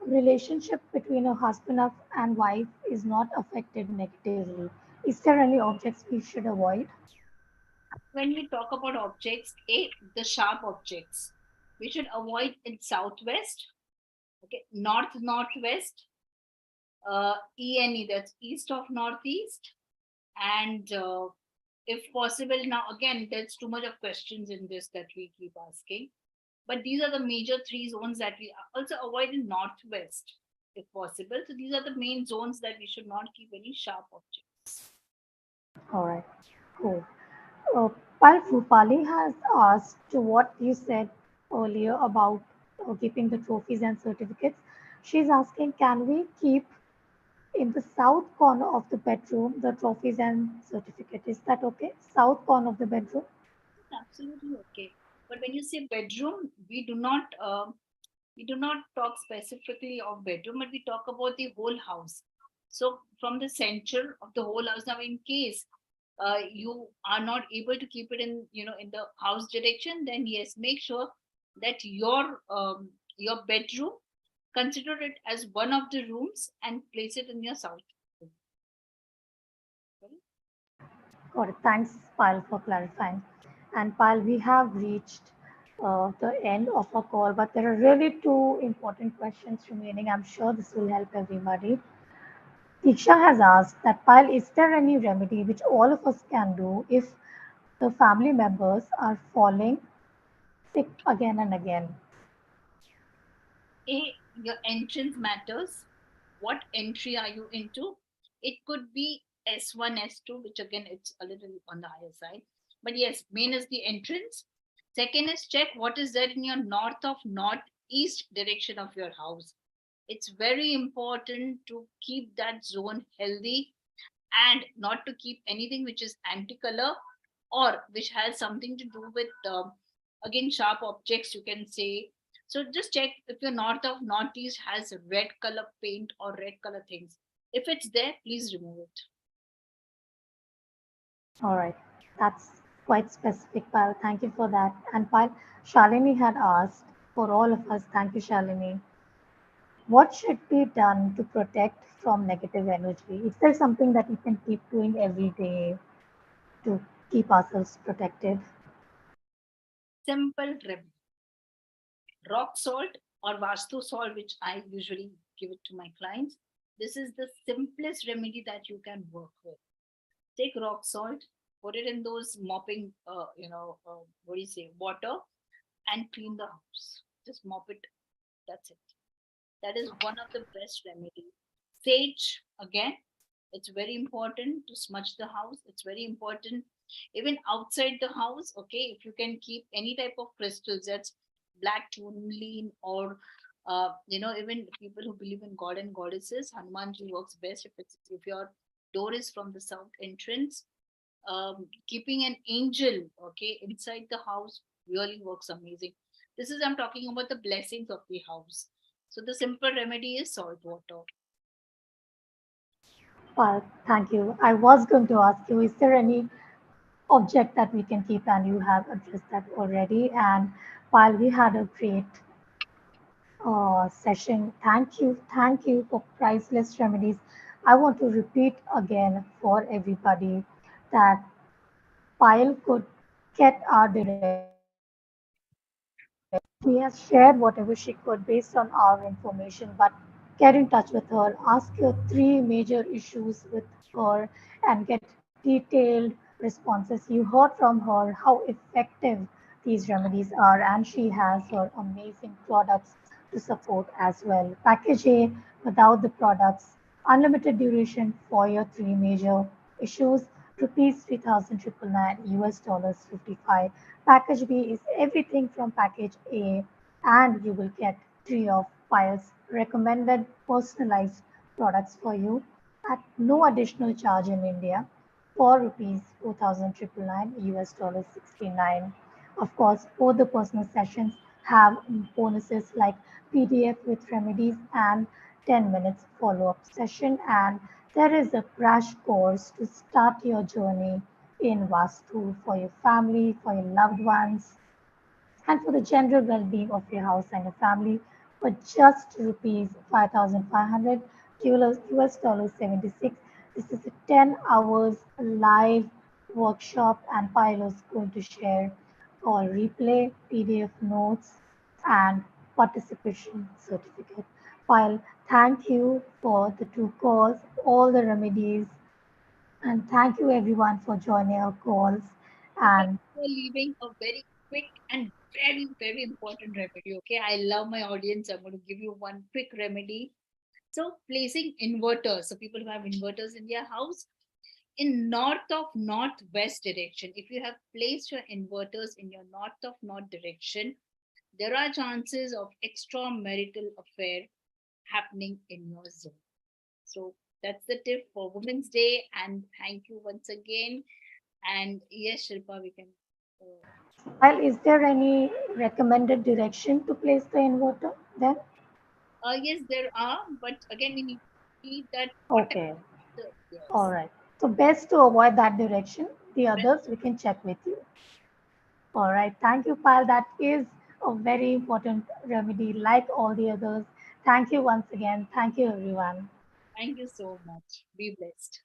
S2: relationship between a husband and wife is not affected negatively? Is there any objects we should avoid?
S1: When we talk about objects, the sharp objects, we should avoid in southwest, okay, northwest, ENE, that's east of northeast, and if possible, now again, there's too much of questions in this that we keep asking, but these are the major three zones that we also avoid in northwest, if possible. So these are the main zones that we should not keep any sharp objects.
S2: All right, cool. Uh, Pal Rupali has asked to what you said earlier about keeping the trophies and certificates. She's asking, can we keep in the south corner of the bedroom the trophies and certificate? Is that okay? South corner of the bedroom?
S1: Absolutely okay. But when you say bedroom, we do not talk specifically of bedroom, but we talk about the whole house. So from the center of the whole house. Now, in case you are not able to keep it in the house direction, then yes, make sure that your bedroom, consider it as one of the rooms and place it in your south room.
S2: Got it. Thanks, Pal, for clarifying. And Pal, we have reached the end of our call, but there are really two important questions remaining. I'm sure this will help everybody. Diksha has asked that Pal, is there any remedy which all of us can do if the family members are falling sick again and again?
S1: Your entrance matters. What entry are you into? It could be S1, S2, which again it's a little on the higher side. But yes, main is the entrance. Second is check what is there in your north of northeast direction of your house. It's very important to keep that zone healthy and not to keep anything which is anti-color or which has something to do with again sharp objects, you can say. So just check if your north of northeast has red color paint or red color things. If it's there, please remove it.
S2: All right, that's quite specific, Pal. Thank you for that. And Pal, Shalini had asked for all of us, thank you, Shalini, what should be done to protect from negative energy? Is there something that we can keep doing every day to keep ourselves protected?
S1: Simple remedy: rock salt or Vastu salt, which I usually give it to my clients. This is the simplest remedy that you can work with. take rock salt, put it in those mopping, what do you say, water, and clean the house. Just mop it. That's it. That is one of the best remedies. Sage, again, it's very important to smudge the house. It's very important even outside the house. Okay, if you can keep any type of crystals, that's black tourmaline, or even people who believe in god and goddesses, Hanumanji works best if your door is from the south entrance. Keeping an angel, okay, inside the house really works amazing. This is, I'm talking about the blessings of the house. So the simple remedy is salt water.
S2: Well, thank you. I was going to ask you, is there any object that we can keep? And you have addressed that already. And while we had a great session, thank you for priceless remedies. I want to repeat again for everybody that Payal could get our direction. She has shared whatever she could based on our information, but get in touch with her, ask your three major issues with her, and get detailed responses. You heard from her how effective these remedies are, and she has her amazing products to support as well. Package A without the products, unlimited duration for your three major issues, rupees 3,999, US dollars 55. Package B is everything from package A, and you will get three of Payal's recommended personalized products for you at no additional charge in India for rupees 4,999, US dollars 69. Of course, both the personal sessions have bonuses like PDF with remedies and 10 minutes follow-up session, and there is a crash course to start your journey in Vastu for your family, for your loved ones, and for the general well-being of your house and your family for just rupees 5,500, US dollars 76. This is a 10 hours live workshop, and Payal is going to share all replay, PDF notes, and participation certificate. Payal, thank you for the two calls, all the remedies, and thank you everyone for joining our calls.
S1: Thank
S2: And
S1: you for leaving a very quick and very, very important remedy. Okay, I love my audience. I'm going to give you one quick remedy. So, placing inverters. So, people who have inverters in their house in north of northwest direction. If you have placed your inverters in your north of north direction, there are chances of extramarital affair happening in your zone. So that's the tip for Women's Day. And thank you once again. And yes, Shilpa, we can.
S2: Well, is there any recommended direction to place the inverter then?
S1: Yes, there are, but again, we need to see that what
S2: Okay, all
S1: yes.
S2: right. So best to avoid that direction. The others we can check with you. All right. Thank you, Pal. That is a very important remedy like all the others. Thank you once again. Thank you, everyone.
S1: Thank you so much. Be blessed.